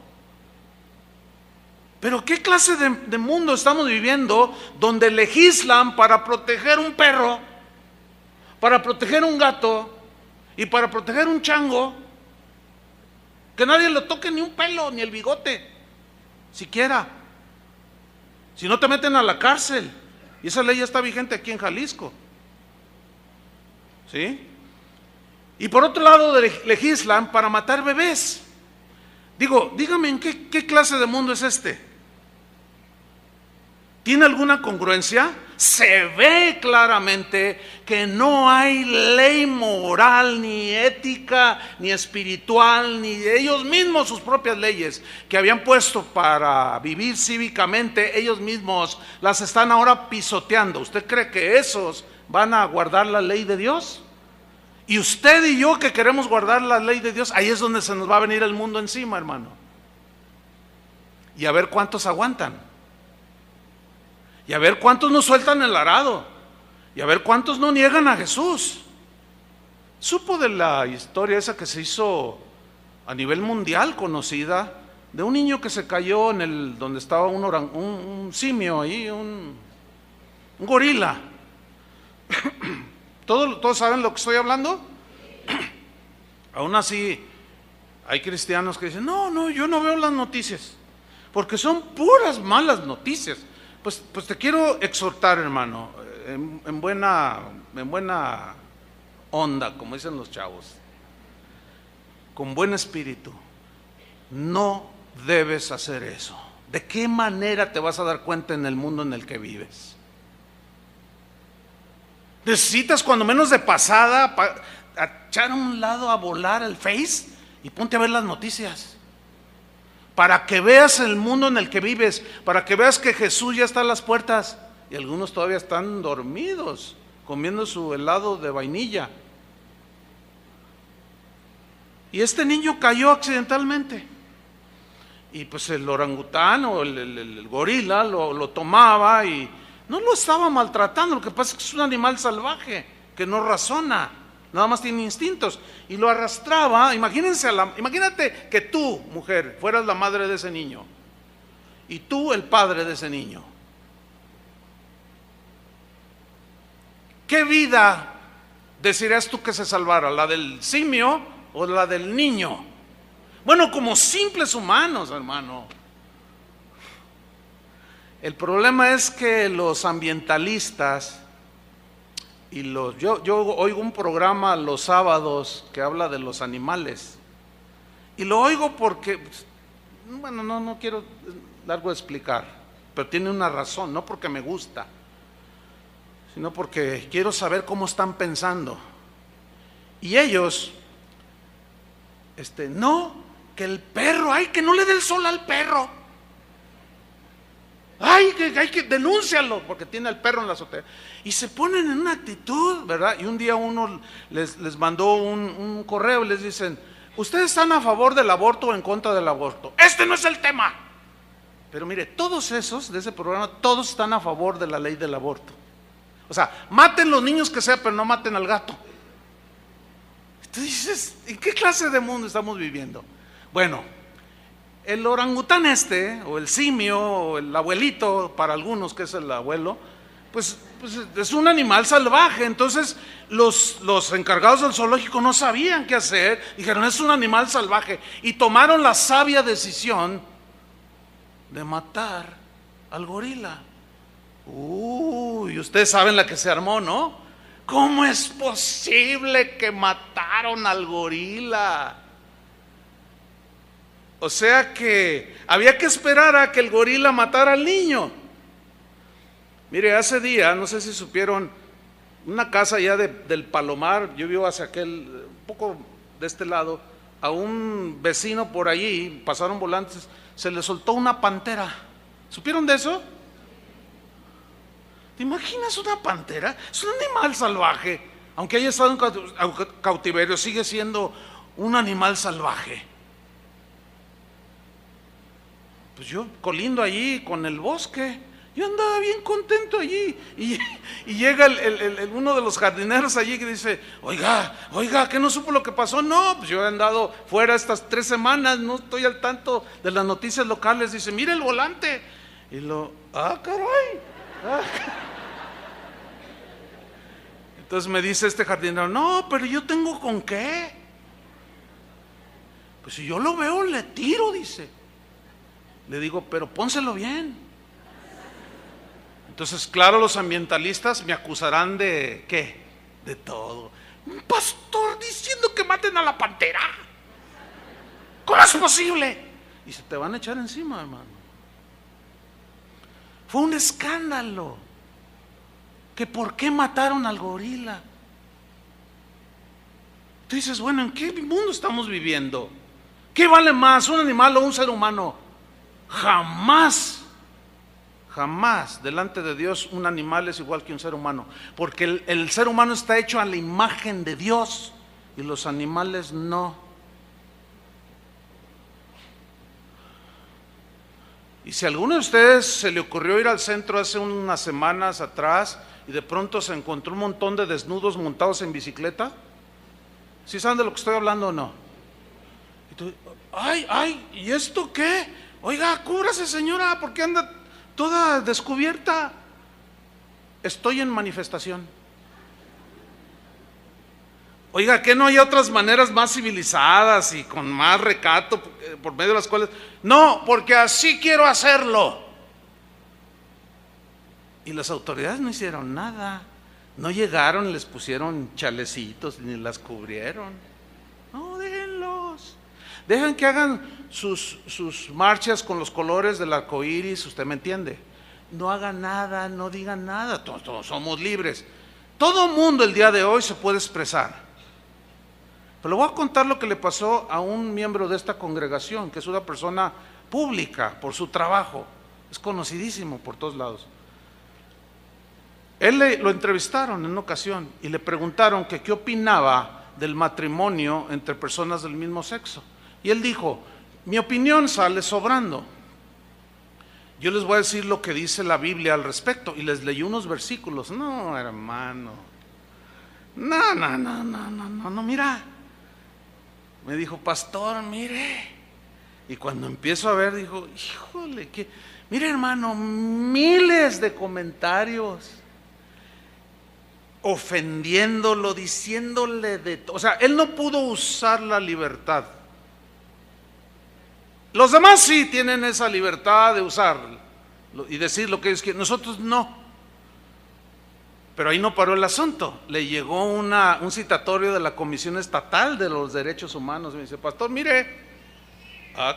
Pero ¿qué clase de mundo estamos viviendo donde legislan para proteger un perro, para proteger un gato y para proteger un chango? Que nadie le toque ni un pelo, ni el bigote, siquiera. Si no te meten a la cárcel. Y esa ley ya está vigente aquí en Jalisco. ¿Sí? Y por otro lado legislan para matar bebés. Dígame, ¿en qué clase de mundo es este? ¿Tiene alguna congruencia? Se ve claramente que no hay ley moral, ni ética, ni espiritual, ni de ellos mismos sus propias leyes que habían puesto para vivir cívicamente, ellos mismos las están ahora pisoteando. ¿Usted cree que esos van a guardar la ley de Dios? Y usted y yo que queremos guardar la ley de Dios, ahí es donde se nos va a venir el mundo encima, hermano. Y a ver cuántos aguantan. Y a ver cuántos no sueltan el arado. Y a ver cuántos no niegan a Jesús. Supo de la historia esa que se hizo a nivel mundial conocida, de un niño que se cayó en donde estaba un simio ahí, un gorila. ¿Todos saben lo que estoy hablando? Aún así, hay cristianos que dicen, no, yo no veo las noticias, porque son puras malas noticias. Pues te quiero exhortar, hermano, en buena onda, como dicen los chavos, con buen espíritu. No debes hacer eso. ¿De qué manera te vas a dar cuenta en el mundo en el que vives? Necesitas cuando menos de pasada echar a un lado a volar el Face y ponte a ver las noticias. Para que veas el mundo en el que vives, para que veas que Jesús ya está a las puertas y algunos todavía están dormidos, comiendo su helado de vainilla. Y este niño cayó accidentalmente. Y pues el orangután o el gorila lo tomaba y no lo estaba maltratando. Lo que pasa es que es un animal salvaje que no razona. Nada más tiene instintos. Y lo arrastraba. Imagínate que tú, mujer, fueras la madre de ese niño. Y tú el padre de ese niño. ¿Qué vida desearías tú que se salvara? ¿La del simio o la del niño? Bueno, como simples humanos, hermano. El problema es que los ambientalistas yo oigo un programa los sábados que habla de los animales y lo oigo porque, bueno, no quiero largo explicar, pero tiene una razón, no porque me gusta, sino porque quiero saber cómo están pensando. Y ellos, no, que el perro, que no le dé el sol al perro. Hay que denúncialo porque tiene al perro en la azotea. Y se ponen en una actitud, ¿verdad? Y un día uno les mandó un correo y les dicen, ¿ustedes están a favor del aborto o en contra del aborto? Este no es el tema. Pero mire, todos esos de ese programa, todos están a favor de la ley del aborto. O sea, maten los niños que sea, pero no maten al gato. Tú dices, ¿en qué clase de mundo estamos viviendo? Bueno, el orangután o el simio, o el abuelito, para algunos que es el abuelo, pues es un animal salvaje. Entonces los encargados del zoológico no sabían qué hacer, dijeron, es un animal salvaje, y tomaron la sabia decisión de matar al gorila. Uy, ustedes saben la que se armó, ¿no? ¿Cómo es posible que mataron al gorila? O sea que había que esperar a que el gorila matara al niño. Mire, hace día, no sé si supieron, una casa allá del Palomar, yo vivo hacia aquel, un poco de este lado, a un vecino por allí, pasaron volantes, se le soltó una pantera. ¿Supieron de eso? ¿Te imaginas una pantera? Es un animal salvaje. Aunque haya estado en cautiverio, sigue siendo un animal salvaje. Pues yo colindo allí con el bosque, yo andaba bien contento allí, y llega uno de los jardineros allí que dice, oiga, ¿qué no supo lo que pasó? No, pues yo he andado fuera estas 3 semanas, no estoy al tanto de las noticias locales. Dice, mire el volante. Y caray. Entonces me dice este jardinero, no, pero yo tengo con qué. Pues si yo lo veo, le tiro, dice. Le digo, pero pónselo bien. Entonces, claro, los ambientalistas me acusarán de ¿qué? De todo. Un pastor diciendo que maten a la pantera. ¿Cómo es posible? Y se te van a echar encima, hermano. Fue un escándalo. Que por qué mataron al gorila. Tú dices, bueno, ¿en qué mundo estamos viviendo? ¿Qué vale más, un animal o un ser humano? Jamás delante de Dios un animal es igual que un ser humano, porque el ser humano está hecho a la imagen de Dios y los animales no. Y si a alguno de ustedes se le ocurrió ir al centro hace unas semanas atrás y de pronto se encontró un montón de desnudos montados en bicicleta, ¿sí saben de lo que estoy hablando o no? Y tú, ¿y esto qué? Oiga, cúbrase, señora, ¿por qué anda toda descubierta? Estoy en manifestación. Oiga, ¿que no hay otras maneras más civilizadas y con más recato por medio de las cuales? No, porque así quiero hacerlo. Y las autoridades no hicieron nada. No llegaron, les pusieron chalecitos ni las cubrieron. No, déjenlos. Dejen que hagan sus marchas con los colores del arco iris, usted me entiende. No hagan nada, no digan nada, todos somos libres. Todo mundo el día de hoy se puede expresar. Pero le voy a contar lo que le pasó a un miembro de esta congregación, que es una persona pública por su trabajo, es conocidísimo por todos lados. Lo entrevistaron en una ocasión y le preguntaron que qué opinaba del matrimonio entre personas del mismo sexo. Y él dijo, mi opinión sale sobrando. Yo les voy a decir lo que dice la Biblia al respecto. Y les leí unos versículos. No, hermano. No, mira. Me dijo, pastor, mire. Y cuando empiezo a ver, dijo, híjole, mire, hermano, miles de comentarios ofendiéndolo, diciéndole de todo. O sea, él no pudo usar la libertad. Los demás sí tienen esa libertad de usar y decir lo que ellos quieren, nosotros no. Pero ahí no paró el asunto. Le llegó un citatorio de la Comisión Estatal de los Derechos Humanos. Me dice, pastor, mire,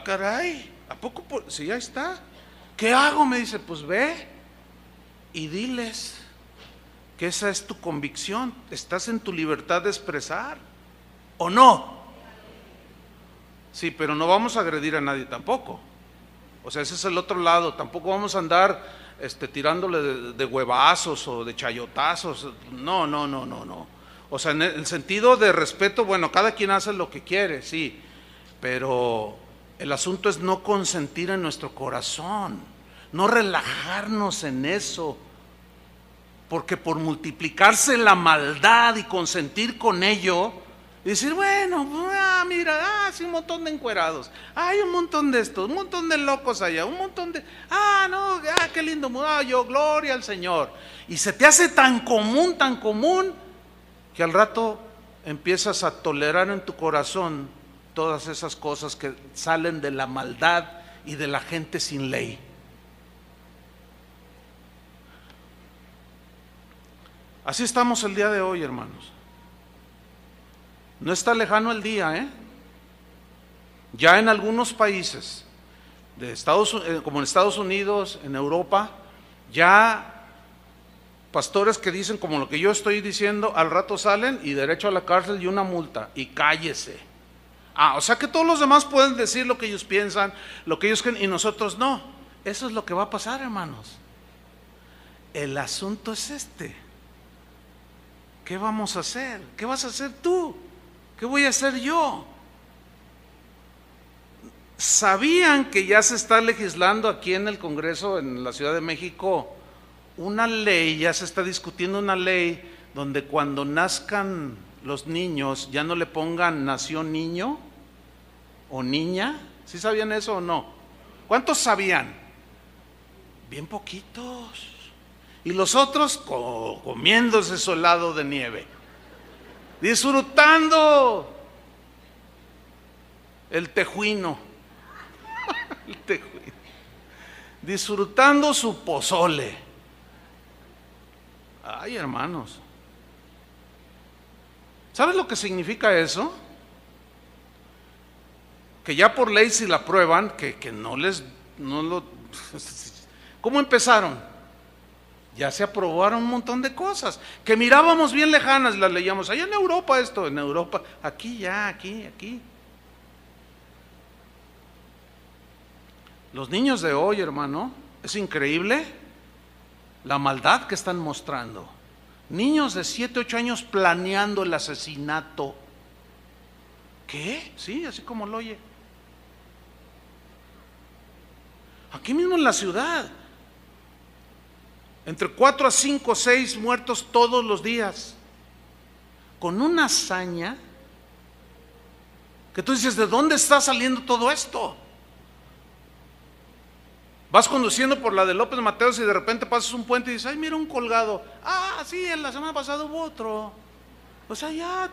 caray, ¿a poco? Sí, ahí está. ¿Qué hago? Me dice, pues ve y diles que esa es tu convicción, estás en tu libertad de expresar, ¿o no? Sí, pero no vamos a agredir a nadie tampoco. O sea, ese es el otro lado. Tampoco vamos a andar tirándole de huevazos o de chayotazos. No. O sea, en el sentido de respeto, bueno, cada quien hace lo que quiere, sí. Pero El asunto es no consentir en nuestro corazón, no relajarnos en eso, porque por multiplicarse la maldad y consentir con ello, y decir, bueno, mira, sí, un montón de encuerados, hay un montón de estos, un montón de locos allá, un montón de, no, qué lindo, yo, gloria al Señor. Y se te hace tan común, que al rato empiezas a tolerar en tu corazón todas esas cosas que salen de la maldad y de la gente sin ley. Así estamos el día de hoy, hermanos. No está lejano el día, Ya en algunos países, como en Estados Unidos, en Europa, ya pastores que dicen como lo que yo estoy diciendo, al rato salen y derecho a la cárcel y una multa, y cállese. O sea que todos los demás pueden decir lo que ellos piensan, lo que ellos creen, y nosotros no. Eso es lo que va a pasar, hermanos. El asunto es este. ¿Qué vamos a hacer? ¿Qué vas a hacer tú? ¿Qué voy a hacer yo? ¿Sabían que ya se está legislando aquí en el Congreso, en la Ciudad de México, una ley, ya se está discutiendo una ley donde cuando nazcan los niños ya no le pongan nació niño o niña? ¿Sí sabían eso o no? ¿Cuántos sabían? Bien poquitos. Y los otros comiéndose su helado de nieve, disfrutando el tejuino, disfrutando su pozole. Ay, hermanos, ¿sabes lo que significa eso? Que ya por ley, si la aprueban, que ¿cómo empezaron? Ya se aprobaron un montón de cosas que mirábamos bien lejanas, las leíamos allá en Europa, en Europa, aquí. Los niños de hoy, hermano, es increíble la maldad que están mostrando. Niños de 7, 8 años planeando el asesinato. ¿Qué? Sí, así como lo oye. Aquí mismo en la ciudad, entre 4 a 5, 6 muertos todos los días, con una hazaña que tú dices, ¿de dónde está saliendo todo esto? Vas conduciendo por la de López Mateos y de repente pasas un puente y dices, ay, mira un colgado. Sí, en la semana pasada hubo otro. O sea, ya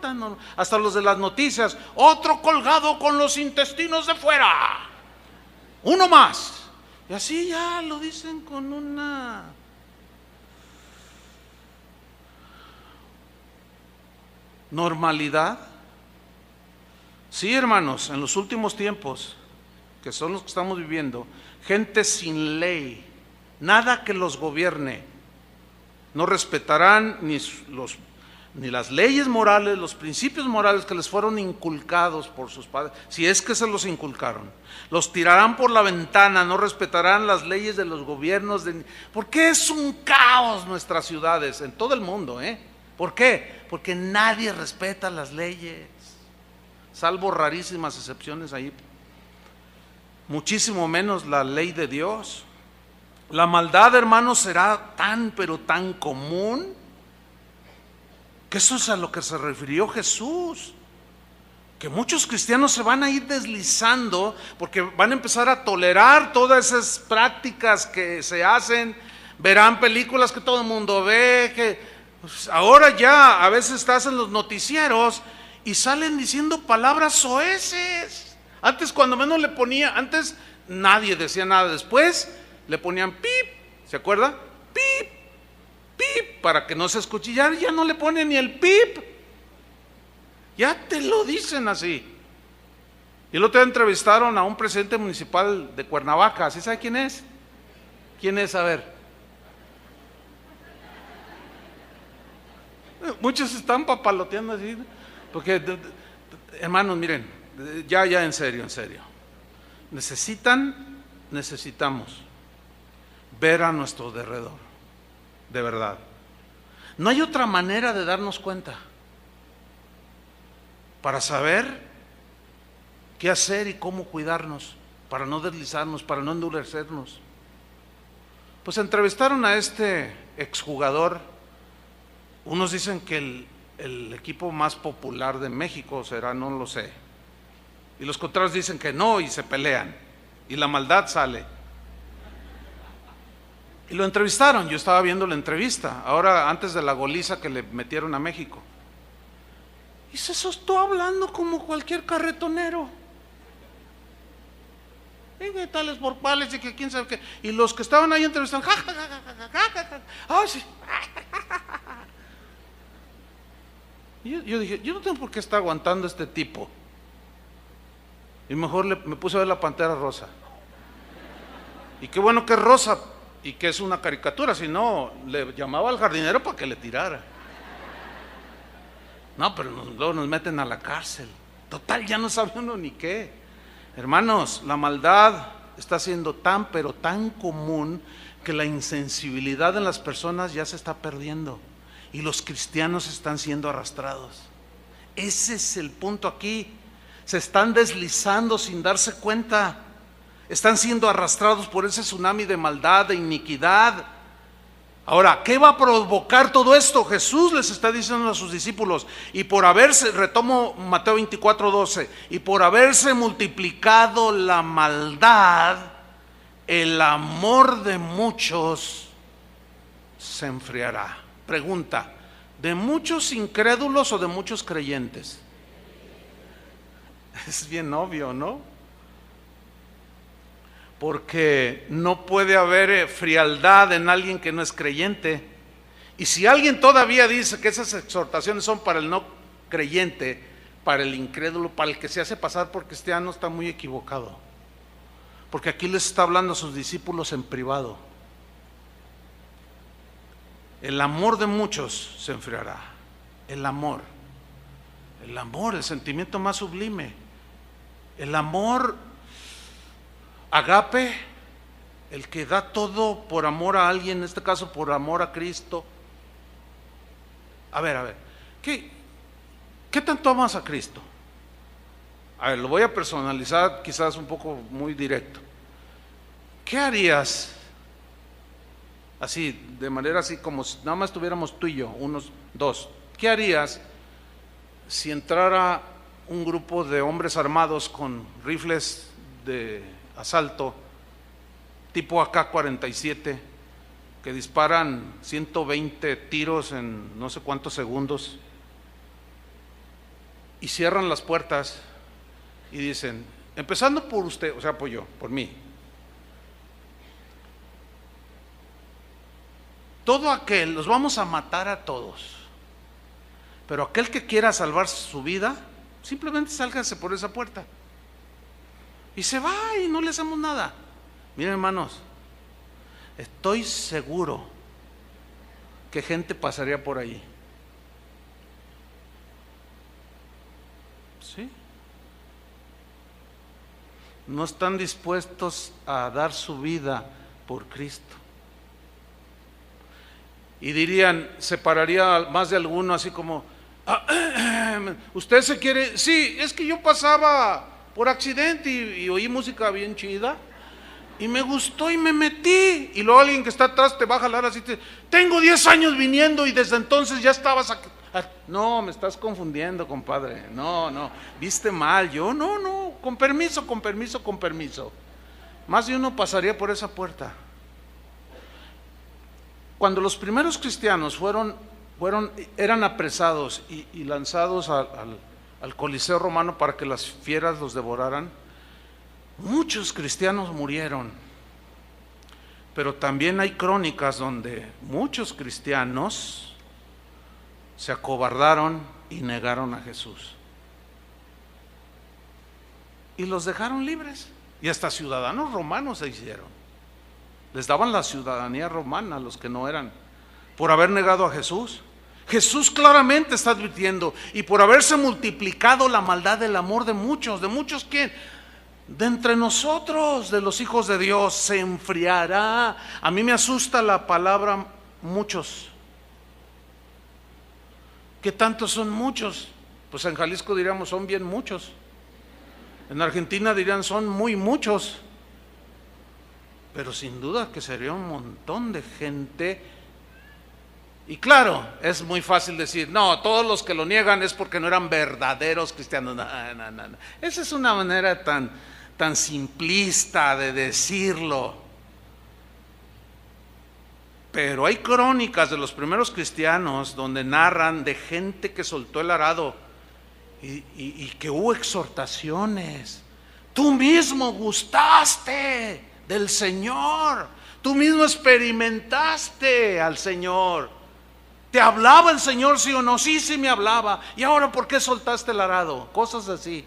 hasta los de las noticias, otro colgado con los intestinos de fuera, uno más. Y así ya lo dicen con una normalidad. Sí, hermanos, en los últimos tiempos, que son los que estamos viviendo, gente sin ley, nada que los gobierne, no respetarán ni las leyes morales, los principios morales que les fueron inculcados por sus padres, si es que se los inculcaron, los tirarán por la ventana, no respetarán las leyes de los gobiernos, porque es un caos nuestras ciudades, en todo el mundo, ¿Por qué? Porque nadie respeta las leyes, salvo rarísimas excepciones ahí, muchísimo menos la ley de Dios. La maldad, hermanos, será pero tan común, que eso es a lo que se refirió Jesús, que muchos cristianos se van a ir deslizando porque van a empezar a tolerar todas esas prácticas que se hacen, verán películas que todo el mundo ve, que pues, ahora ya a veces estás en los noticieros y salen diciendo palabras soeces. Antes cuando menos antes nadie decía nada, después le ponían pip, ¿se acuerda? Pip, pip, para que no se escuche, ya no le ponen ni el pip, ya te lo dicen así. Y el otro día entrevistaron a un presidente municipal de Cuernavaca, ¿sí sabe quién es? ¿Quién es? A ver. Muchos están papaloteando así, porque, hermanos, miren, ya en serio, necesitamos ver a nuestro derredor, de verdad. No hay otra manera de darnos cuenta para saber qué hacer y cómo cuidarnos para no deslizarnos, para no endurecernos. Pues entrevistaron a este exjugador. Unos dicen que el equipo más popular de México será, no lo sé. Y los contrarios dicen que no y se pelean. Y la maldad sale. Y lo entrevistaron, yo estaba viendo la entrevista, ahora antes de la goliza que le metieron a México. Y se soltó hablando como cualquier carretonero. Y que tales por cuales y que quién sabe qué. Y los que estaban ahí entrevistando, ¡ay, sí! Y yo dije, yo no tengo por qué estar aguantando a este tipo. Y mejor me puse a ver la Pantera Rosa. Y qué bueno que es rosa y que es una caricatura, si no, le llamaba al jardinero para que le tirara. No, pero luego nos meten a la cárcel. Total, ya no sabe uno ni qué. Hermanos, la maldad está siendo tan, pero tan común que la insensibilidad en las personas ya se está perdiendo. Y los cristianos están siendo arrastrados. Ese es el punto aquí. Se están deslizando sin darse cuenta. Están siendo arrastrados por ese tsunami de maldad, de iniquidad. Ahora, ¿qué va a provocar todo esto? Jesús les está diciendo a sus discípulos, y por haberse, retomo Mateo 24:12, y por haberse multiplicado la maldad, el amor de muchos se enfriará. Pregunta, ¿de muchos incrédulos o de muchos creyentes? Es bien obvio, ¿no? Porque no puede haber frialdad en alguien que no es creyente. Y si alguien todavía dice que esas exhortaciones son para el no creyente, para el incrédulo, para el que se hace pasar por cristiano, está muy equivocado. Porque aquí les está hablando a sus discípulos en privado. El amor de muchos se enfriará. El amor, el sentimiento más sublime. El amor agape, el que da todo por amor a alguien, en este caso por amor a Cristo. A ver, ¿qué tanto amas a Cristo? A ver, lo voy a personalizar quizás un poco muy directo. ¿Qué harías? Así, de manera así como si nada más estuviéramos tú y yo, unos dos. ¿Qué harías si entrara un grupo de hombres armados con rifles de asalto tipo AK-47 que disparan 120 tiros en no sé cuántos segundos y cierran las puertas y dicen, empezando por usted, o sea, por mí, todo aquel, los vamos a matar a todos, pero aquel que quiera salvar su vida, simplemente sálgase por esa puerta y se va y no le hacemos nada. Miren, hermanos, estoy seguro que gente pasaría por ahí. ¿Sí? No están dispuestos a dar su vida por Cristo. Y dirían, separaría más de alguno así como, usted se quiere, sí, es que yo pasaba por accidente y oí música bien chida y me gustó y me metí, y luego alguien que está atrás te va a jalar así, tengo 10 años viniendo y desde entonces ya estabas aquí. No, me estás confundiendo, compadre, no, viste mal, yo no, con permiso, más de uno pasaría por esa puerta. Cuando los primeros cristianos eran apresados y lanzados al Coliseo romano para que las fieras los devoraran, muchos cristianos murieron. Pero también hay crónicas donde muchos cristianos se acobardaron y negaron a Jesús. Y los dejaron libres. Y hasta ciudadanos romanos se hicieron. Les daban la ciudadanía romana a los que no eran, por haber negado a Jesús. Jesús claramente está advirtiendo, y por haberse multiplicado la maldad del amor de muchos ¿quién? De entre nosotros, de los hijos de Dios, se enfriará. A mí me asusta la palabra muchos. ¿Qué tantos son muchos? Pues en Jalisco diríamos son bien muchos. En Argentina dirían son muy muchos, pero sin duda que sería un montón de gente. Y claro, es muy fácil decir, no, todos los que lo niegan es porque no eran verdaderos cristianos. No. Esa es una manera tan simplista de decirlo. Pero hay crónicas de los primeros cristianos donde narran de gente que soltó el arado y que hubo exhortaciones. Tú mismo gustaste del Señor, tú mismo experimentaste al Señor. ¿Te hablaba el Señor, sí o no? Sí, sí me hablaba. ¿Y ahora por qué soltaste el arado? Cosas así.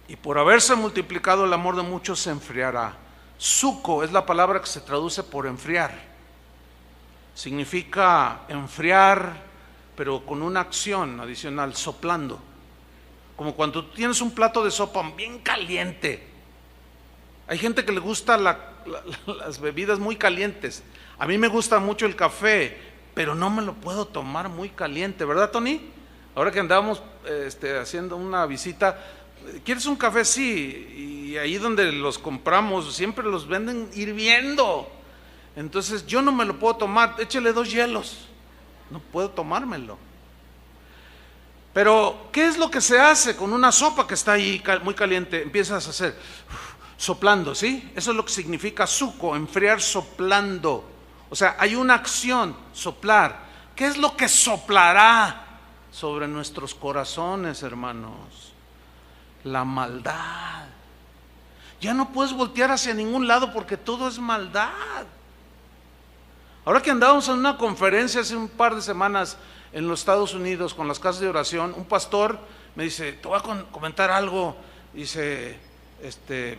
Y por haberse multiplicado el amor de muchos se enfriará. Suco es la palabra que se traduce por enfriar. Significa enfriar, pero con una acción adicional, soplando. Como cuando tú tienes un plato de sopa bien caliente. Hay gente que le gusta las bebidas muy calientes. A mí me gusta mucho el café, pero no me lo puedo tomar muy caliente, ¿verdad, Tony? Ahora que andábamos haciendo una visita, ¿quieres un café? Sí, y ahí donde los compramos siempre los venden hirviendo. Entonces yo no me lo puedo tomar, échale 2 hielos, no puedo tomármelo. Pero ¿qué es lo que se hace con una sopa que está ahí muy caliente? Empiezas a hacer soplando, ¿sí? Eso es lo que significa suco, enfriar soplando. O sea, hay una acción, soplar. ¿Qué es lo que soplará sobre nuestros corazones, hermanos? La maldad. Ya no puedes voltear hacia ningún lado porque todo es maldad. Ahora que andábamos en una conferencia hace un par de semanas en los Estados Unidos con las casas de oración, un pastor me dice, te voy a comentar algo, dice,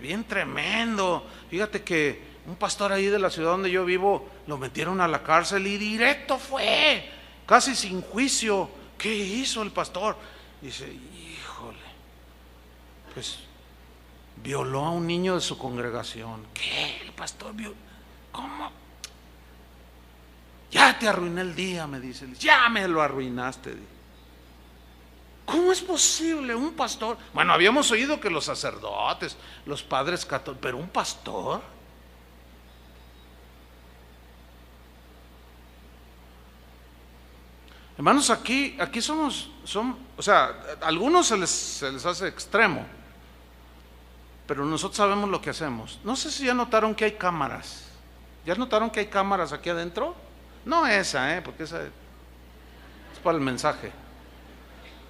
bien tremendo. Fíjate que un pastor ahí de la ciudad donde yo vivo lo metieron a la cárcel y directo fue, casi sin juicio. ¿Qué hizo el pastor? Dice, híjole, pues violó a un niño de su congregación. ¿Qué? El pastor violó. ¿Cómo? Ya te arruiné el día, me dice. Ya me lo arruinaste. ¿Cómo es posible un pastor? Bueno, habíamos oído que los sacerdotes, los padres católicos, pero un pastor. Hermanos, aquí o sea, a algunos se les hace extremo, pero nosotros sabemos lo que hacemos. No sé si ya notaron que hay cámaras. ¿Ya notaron que hay cámaras aquí adentro? No esa, porque esa es para el mensaje.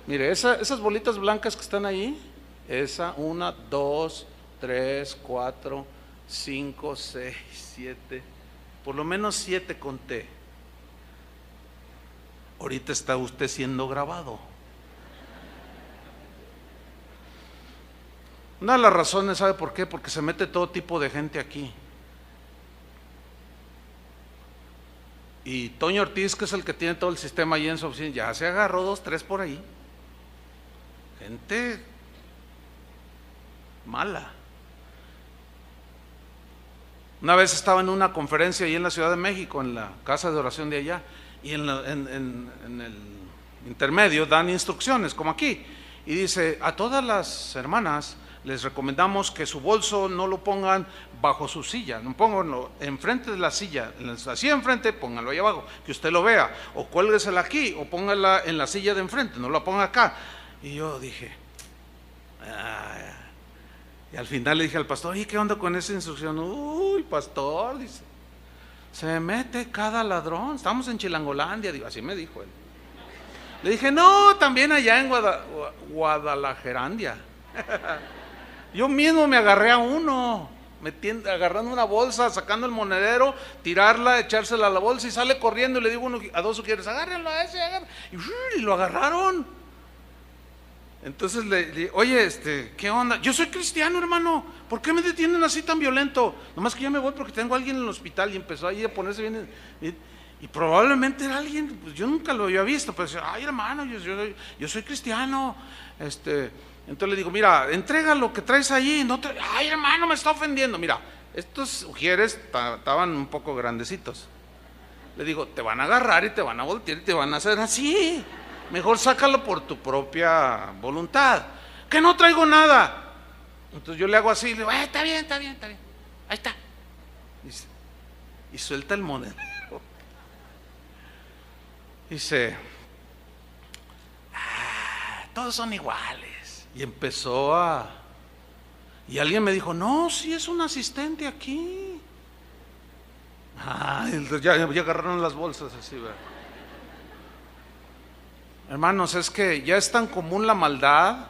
Mire, esas bolitas blancas que están ahí, esa, 1, 2, 3, 4, 5, 6, 7, por lo menos 7 conté. Ahorita está usted siendo grabado. Una de las razones, ¿sabe por qué? Porque se mete todo tipo de gente aquí. Y Toño Ortiz, que es el que tiene todo el sistema ahí en su oficina, ya se agarró 2, 3 por ahí. Gente mala. Una vez estaba en una conferencia ahí en la Ciudad de México, en la casa de oración de allá, y en el intermedio dan instrucciones, como aquí, y dice, a todas las hermanas les recomendamos que su bolso no lo pongan bajo su silla, no pónganlo enfrente de la silla, así enfrente, pónganlo ahí abajo, que usted lo vea, o cuélguesela aquí, o póngala en la silla de enfrente, no la ponga acá. Y yo dije, y al final le dije al pastor, ¿y qué onda con esa instrucción? Uy, pastor, dice, se mete cada ladrón, estamos en Chilangolandia, digo, así me dijo él. Le dije, no, también allá en Guadalajerandia. Yo mismo me agarré a uno, agarrando una bolsa, sacando el monedero, tirarla, echársela a la bolsa y sale corriendo y le digo a 2 quieres, agárrenlo a ese, y lo agarraron. Entonces le dije, oye, ¿qué onda? Yo soy cristiano, hermano, ¿por qué me detienen así tan violento? Nomás que ya me voy porque tengo a alguien en el hospital. Y empezó ahí a ponerse bien, y probablemente era alguien, pues yo nunca lo había visto, pero decía, ay hermano, yo soy cristiano. Entonces le digo, mira, entrega lo que traes ahí, ay hermano, me está ofendiendo. Mira, estos ujieres estaban un poco grandecitos. Le digo, te van a agarrar y te van a voltear y te van a hacer así. Mejor sácalo por tu propia voluntad. que no traigo nada. Entonces yo le hago así, le digo, está bien, ahí está. Y suelta el monedero. Dice, todos son iguales. Y y alguien me dijo, no, sí es un asistente aquí. Ya agarraron las bolsas así, ¿verdad? Hermanos, es que ya es tan común la maldad.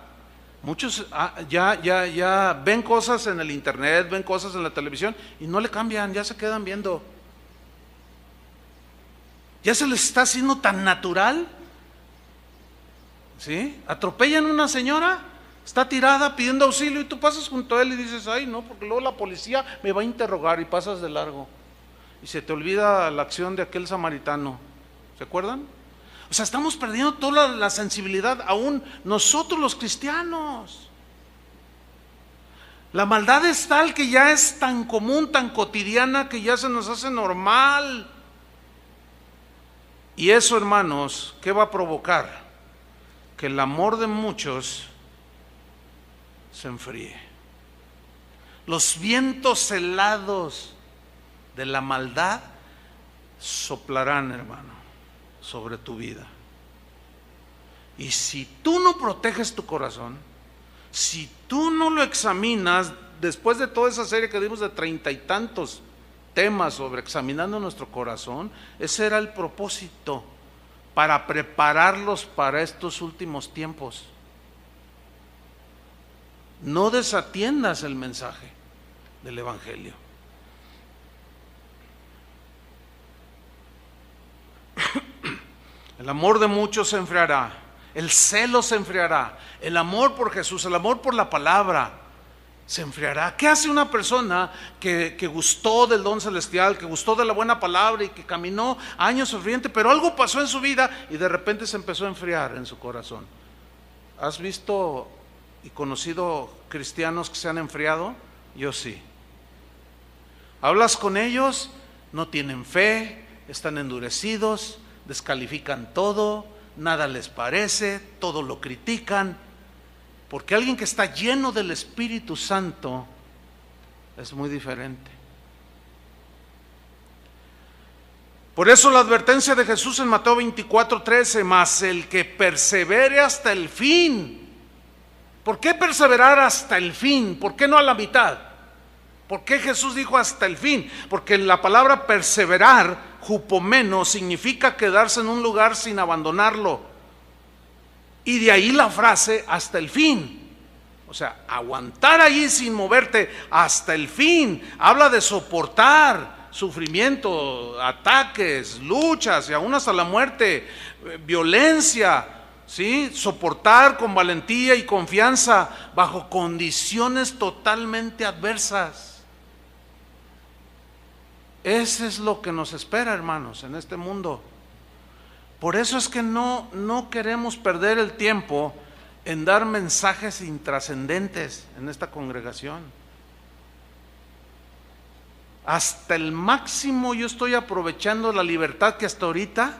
Muchos ya ven cosas en el internet, ven cosas en la televisión y no le cambian, ya se quedan viendo. Ya se les está haciendo tan natural. ¿Sí? Atropellan a una señora, está tirada pidiendo auxilio y tú pasas junto a él y dices, ay no, porque luego la policía me va a interrogar, y pasas de largo. Y se te olvida la acción de aquel samaritano. ¿Se acuerdan? O sea, estamos perdiendo toda la sensibilidad, aún nosotros los cristianos. La maldad es tal que ya es tan común, tan cotidiana, que ya se nos hace normal. Y eso, hermanos, ¿qué va a provocar? Que el amor de muchos se enfríe. Los vientos helados de la maldad soplarán, hermano, sobre tu vida. Y si tú no proteges tu corazón, si tú no lo examinas, después de toda esa serie que dimos de 30 y tantos temas sobre examinando nuestro corazón, ese era el propósito, para prepararlos para estos últimos tiempos. No desatiendas el mensaje del Evangelio. El amor de muchos se enfriará, el celo se enfriará, el amor por Jesús, el amor por la palabra se enfriará. ¿Qué hace una persona que gustó del don celestial, que gustó de la buena palabra y que caminó años ferviente, pero algo pasó en su vida y de repente se empezó a enfriar en su corazón? ¿Has visto y conocido cristianos que se han enfriado? Yo sí. Hablas con ellos, no tienen fe, están endurecidos, descalifican todo, nada les parece, todo lo critican. Porque alguien que está lleno del Espíritu Santo es muy diferente. Por eso la advertencia de Jesús en Mateo 24:13, mas el que persevere hasta el fin. ¿Por qué perseverar hasta el fin? ¿Por qué no a la mitad? ¿Por qué Jesús dijo hasta el fin? Porque la palabra perseverar, hupomeno, significa quedarse en un lugar sin abandonarlo. Y de ahí la frase hasta el fin. O sea, aguantar ahí sin moverte hasta el fin. Habla de soportar sufrimiento, ataques, luchas y aún hasta la muerte, violencia, ¿sí? Soportar con valentía y confianza bajo condiciones totalmente adversas. Eso es lo que nos espera, hermanos, en este mundo. Por eso es que no queremos perder el tiempo en dar mensajes intrascendentes en esta congregación. Hasta el máximo yo estoy aprovechando la libertad que hasta ahorita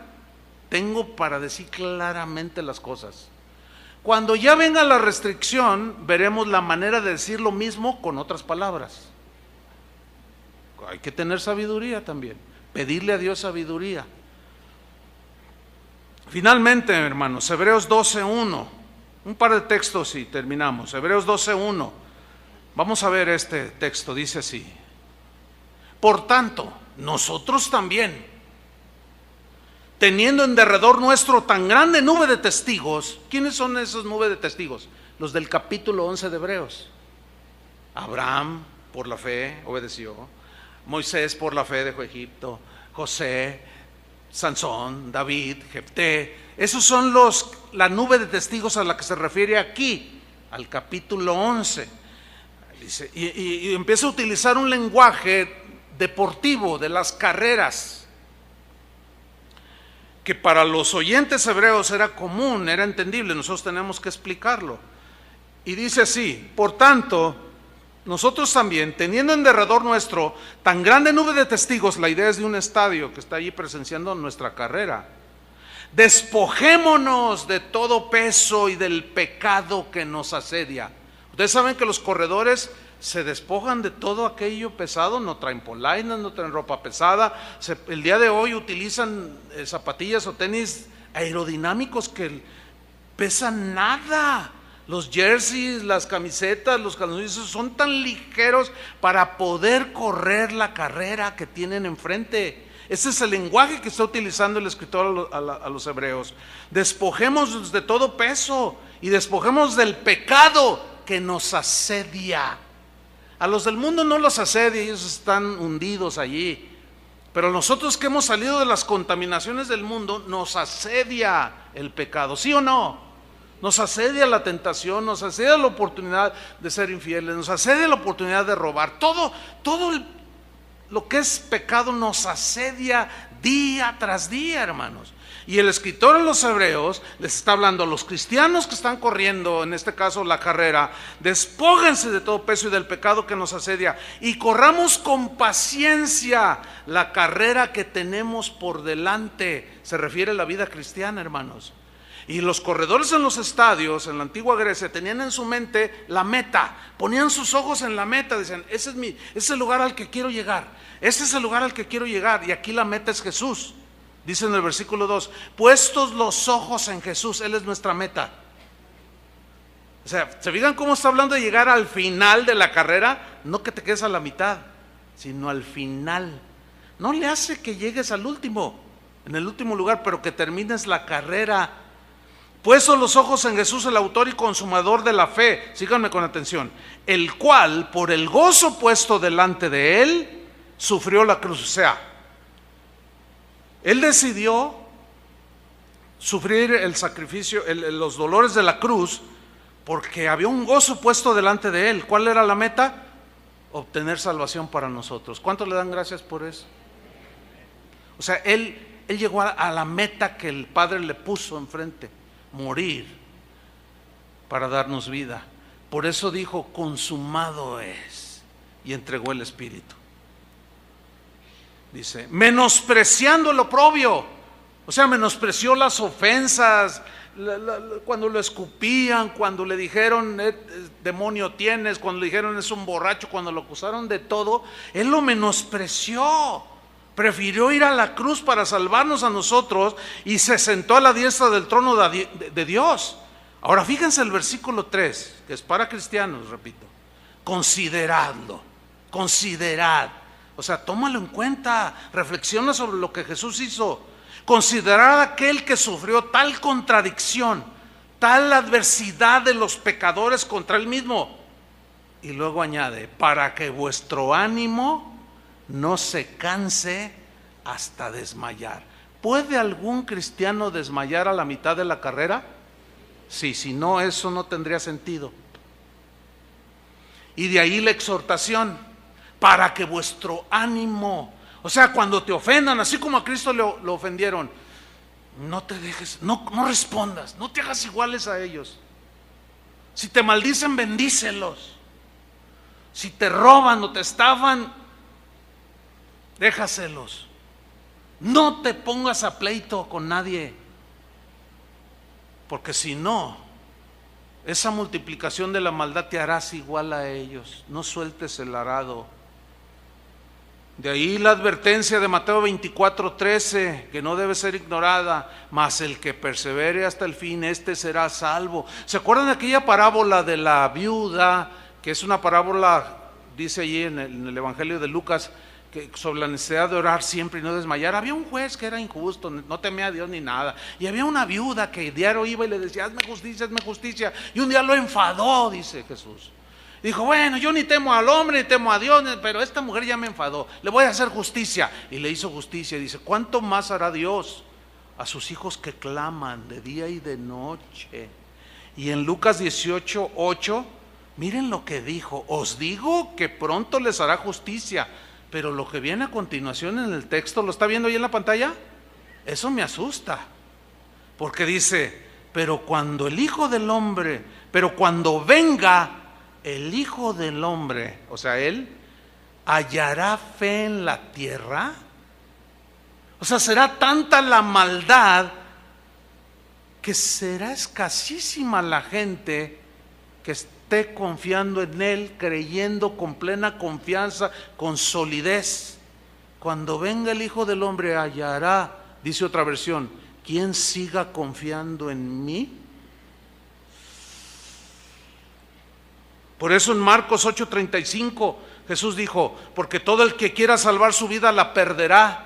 tengo para decir claramente las cosas. Cuando ya venga la restricción, veremos la manera de decir lo mismo con otras palabras. Hay que tener sabiduría también, pedirle a Dios sabiduría. Finalmente, hermanos, Hebreos 12:1, un par de textos y terminamos. Hebreos 12:1, vamos a ver este texto, dice así: por tanto, nosotros también, teniendo en derredor nuestro tan grande nube de testigos. ¿Quiénes son esos nubes de testigos? Los del capítulo 11 de Hebreos. Abraham por la fe obedeció, Moisés por la fe dejó Egipto, José, Sansón, David, Jefté. Esos son la nube de testigos a la que se refiere aquí, al capítulo 11. Dice, y empieza a utilizar un lenguaje deportivo de las carreras, que para los oyentes hebreos era común, era entendible. Nosotros tenemos que explicarlo. Y dice así: por tanto, nosotros también, teniendo en derredor nuestro tan grande nube de testigos, la idea es de un estadio que está allí presenciando nuestra carrera, Despojémonos de todo peso y del pecado que nos asedia. Ustedes saben que los corredores se despojan de todo aquello pesado, no traen polainas, no traen ropa pesada. El día de hoy utilizan zapatillas o tenis aerodinámicos que pesan nada. Los jerseys, las camisetas, los calzones son tan ligeros para poder correr la carrera que tienen enfrente. Ese es el lenguaje que está utilizando el escritor a los hebreos. Despojémonos de todo peso y despojémonos del pecado que nos asedia. A los del mundo no los asedia, ellos están hundidos allí. Pero nosotros que hemos salido de las contaminaciones del mundo, nos asedia el pecado, ¿sí o no? Nos asedia la tentación, nos asedia la oportunidad de ser infieles, nos asedia la oportunidad de robar. Todo lo que es pecado nos asedia día tras día, hermanos. Y el escritor de los hebreos les está hablando a los cristianos que están corriendo, en este caso la carrera: despójense de todo peso y del pecado que nos asedia y corramos con paciencia la carrera que tenemos por delante. Se refiere a la vida cristiana, hermanos. Y los corredores en los estadios, en la antigua Grecia, tenían en su mente la meta, ponían sus ojos en la meta, decían: ese es el lugar al que quiero llegar, ese es el lugar al que quiero llegar, y aquí la meta es Jesús. Dice en el versículo 2, puestos los ojos en Jesús, Él es nuestra meta. O sea, ¿se fijan cómo está hablando de llegar al final de la carrera? No que te quedes a la mitad, sino al final. No le hace que llegues al último, en el último lugar, pero que termines la carrera. Puestos los ojos en Jesús, el autor y consumador de la fe, síganme con atención, el cual por el gozo puesto delante de Él, sufrió la cruz. O sea, Él decidió sufrir el sacrificio, los dolores de la cruz, porque había un gozo puesto delante de Él. ¿Cuál era la meta? Obtener salvación para nosotros. ¿Cuántos le dan gracias por eso? O sea, Él llegó a la meta que el Padre le puso enfrente: morir para darnos vida. Por eso dijo: consumado es, y entregó el Espíritu. Dice, menospreciando el oprobio. O sea, menospreció las ofensas, cuando lo escupían, cuando le dijeron demonio tienes, cuando le dijeron es un borracho, cuando lo acusaron de todo, Él lo menospreció. Prefirió ir a la cruz para salvarnos a nosotros y se sentó a la diestra del trono de Dios. Ahora fíjense el versículo 3, que es para cristianos, repito. Consideradlo, considerad. O sea, tómalo en cuenta, reflexiona sobre lo que Jesús hizo. Considerad aquel que sufrió tal contradicción, tal adversidad de los pecadores contra Él mismo. Y luego añade, para que vuestro ánimo no se canse hasta desmayar. ¿Puede algún cristiano desmayar a la mitad de la carrera? Sí, si no, eso no tendría sentido. Y de ahí la exhortación, para que vuestro ánimo, o sea, cuando te ofendan, así como a Cristo lo ofendieron, no te dejes, no respondas, no te hagas iguales a ellos. Si te maldicen, bendícelos. Si te roban o te estafan, déjaselos. No te pongas a pleito con nadie, porque si no, esa multiplicación de la maldad te harás igual a ellos. No sueltes el arado. De ahí la advertencia de Mateo 24:13, que no debe ser ignorada: mas el que persevere hasta el fin, este será salvo. ¿Se acuerdan de aquella parábola de la viuda? Que es una parábola, dice allí en el Evangelio de Lucas, que sobre la necesidad de orar siempre y no desmayar. Había un juez que era injusto, no temía a Dios ni nada, y había una viuda que diario iba y le decía: hazme justicia, y un día lo enfadó, dice Jesús. Dijo: bueno, yo ni temo al hombre ni temo a Dios, pero esta mujer ya me enfadó, le voy a hacer justicia. Y le hizo justicia. Y dice: ¿cuánto más hará Dios a sus hijos que claman de día y de noche? Y en Lucas 18:8, miren lo que dijo: os digo que pronto les hará justicia. Pero lo que viene a continuación en el texto, ¿lo está viendo ahí en la pantalla? Eso me asusta, porque dice: pero cuando venga el Hijo del Hombre, o sea, Él, ¿hallará fe en la tierra? O sea, será tanta la maldad que será escasísima la gente que esté confiando en Él, creyendo con plena confianza, con solidez. Cuando venga el Hijo del Hombre hallará, dice otra versión, ¿quién siga confiando en mí? Por eso en Marcos 8:35 Jesús dijo, porque todo el que quiera salvar su vida la perderá,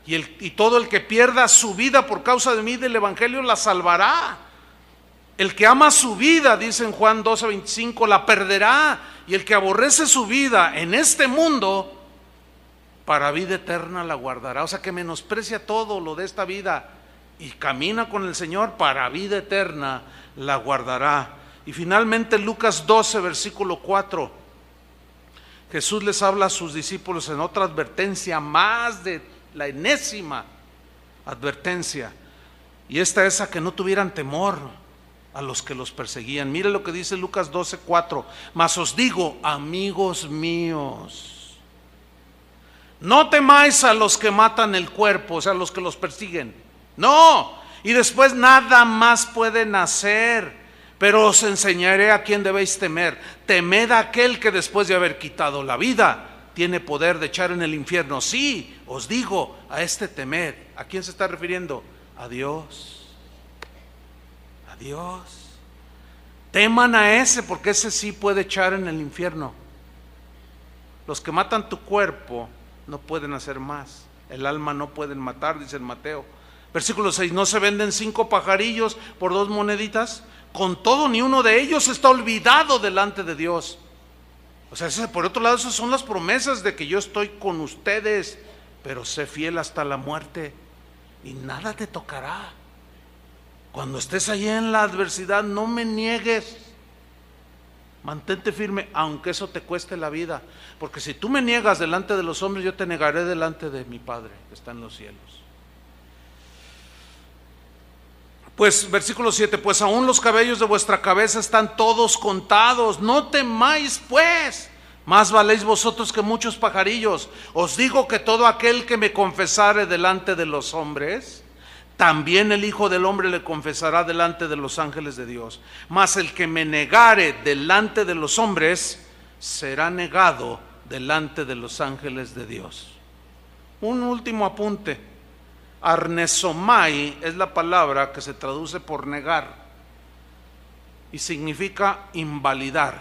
y todo el que pierda su vida por causa de mí y del Evangelio la salvará. El que ama su vida, dice en Juan 12:25, la perderá, y el que aborrece su vida en este mundo, para vida eterna la guardará. O sea, que menosprecia todo lo de esta vida y camina con el Señor, para vida eterna la guardará. Y finalmente Lucas 12, versículo 4, Jesús les habla a sus discípulos en otra advertencia, más de la enésima advertencia, y esta es a que no tuvieran temor a los que los perseguían. Mire lo que dice Lucas 12, 4, mas os digo, amigos míos, no temáis a los que matan el cuerpo, o sea, a los que los persiguen, no, y después nada más pueden hacer. Pero os enseñaré a quién debéis temer. Temed a aquel que después de haber quitado la vida tiene poder de echar en el infierno. Sí, os digo, a este temed. ¿A quién se está refiriendo? A Dios. A Dios. Teman a ese, porque ese sí puede echar en el infierno. Los que matan tu cuerpo no pueden hacer más. El alma no pueden matar, dice en Mateo. Versículo 6, ¿no se venden 5 pajarillos por 2 moneditas? Con todo, ni uno de ellos está olvidado delante de Dios. O sea, por otro lado, esas son las promesas de que yo estoy con ustedes, pero sé fiel hasta la muerte y nada te tocará. Cuando estés allí en la adversidad, no me niegues. Mantente firme, aunque eso te cueste la vida. Porque si tú me niegas delante de los hombres, yo te negaré delante de mi Padre que está en los cielos. Pues versículo 7, pues aún los cabellos de vuestra cabeza están todos contados, no temáis pues, más valéis vosotros que muchos pajarillos. Os digo que todo aquel que me confesare delante de los hombres, también el Hijo del Hombre le confesará delante de los ángeles de Dios. Mas el que me negare delante de los hombres, será negado delante de los ángeles de Dios. Un último apunte. Arnesomai es la palabra que se traduce por negar y significa invalidar,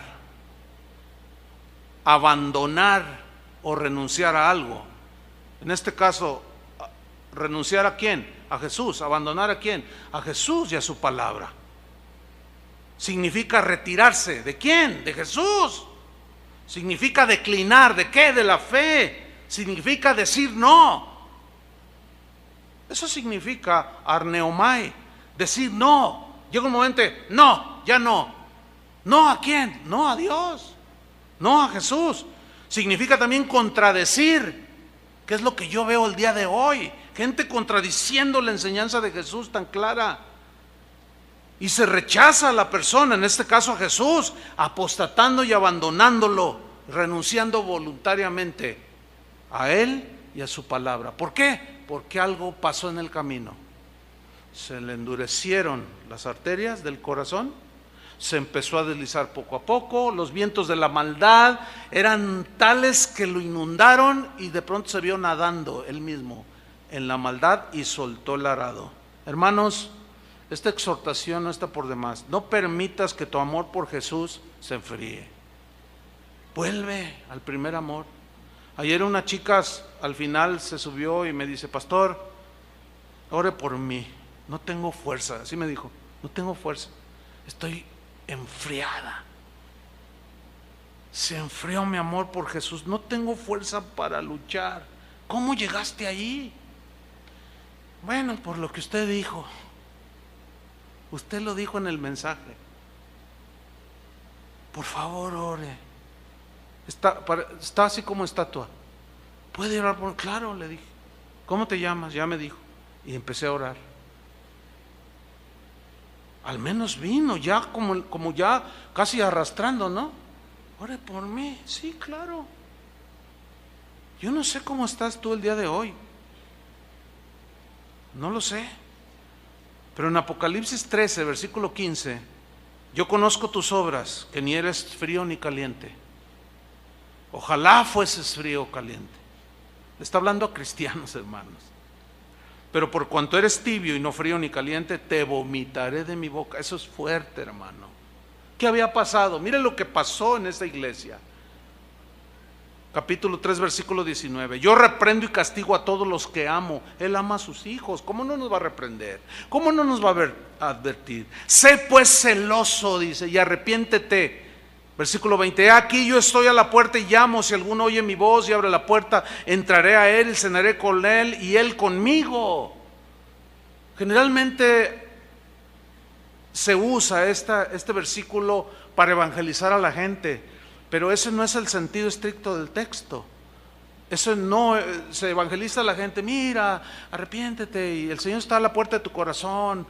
abandonar o renunciar a algo. En este caso, ¿renunciar a quién? A Jesús. ¿Abandonar a quién? A Jesús y a su palabra. Significa retirarse. ¿De quién? De Jesús. Significa declinar. ¿De qué? De la fe. Significa decir no. Eso significa arneomai, decir no. Llega un momento, no, ya no. ¿No a quién? No a Dios, no a Jesús. Significa también contradecir, que es lo que yo veo el día de hoy. Gente contradiciendo la enseñanza de Jesús tan clara. Y se rechaza a la persona, en este caso a Jesús, apostatando y abandonándolo, renunciando voluntariamente a Él y a su palabra. ¿Por qué? Porque algo pasó en el camino. Se le endurecieron las arterias del corazón, se empezó a deslizar poco a poco, los vientos de la maldad eran tales que lo inundaron y de pronto se vio nadando él mismo en la maldad y soltó el arado. Hermanos, esta exhortación no está por demás. No permitas que tu amor por Jesús se enfríe. Vuelve al primer amor. Ayer una chica al final se subió y me dice, pastor, ore por mí, no tengo fuerza. Así me dijo, no tengo fuerza, estoy enfriada. Se enfrió mi amor por Jesús, no tengo fuerza para luchar. ¿Cómo llegaste ahí? Bueno, por lo que usted dijo. Usted lo dijo en el mensaje. Por favor, ore. Está así como estatua. ¿Puede orar por mí? Claro, le dije. ¿Cómo te llamas? Ya me dijo. Y empecé a orar. Al menos vino, ya como ya casi arrastrando, ¿no? Ore por mí. Sí, claro. Yo no sé cómo estás tú el día de hoy. No lo sé. Pero en Apocalipsis 13, versículo 15, yo conozco tus obras, que ni eres frío ni caliente. Ojalá fueses frío o caliente. Le está hablando a cristianos, hermanos. Pero por cuanto eres tibio y no frío ni caliente, te vomitaré de mi boca. Eso es fuerte, hermano. ¿Qué había pasado? Mire lo que pasó en esa iglesia. Capítulo 3, versículo 19. Yo reprendo y castigo a todos los que amo. Él ama a sus hijos. ¿Cómo no nos va a reprender? ¿Cómo no nos va a advertir? Sé pues celoso, dice, y arrepiéntete. Versículo 20. Aquí yo estoy a la puerta y llamo. Si alguno oye mi voz y abre la puerta, entraré a él y cenaré con él y él conmigo. Generalmente se usa este versículo para evangelizar a la gente, pero ese no es el sentido estricto del texto. Eso no se evangeliza a la gente. Mira, arrepiéntete y el Señor está a la puerta de tu corazón,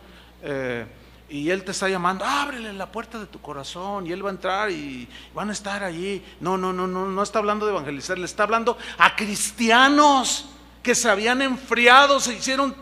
y Él te está llamando. Ábrele la puerta de tu corazón y Él va a entrar y van a estar allí. No está hablando de evangelizar, le está hablando a cristianos que se habían enfriado, se hicieron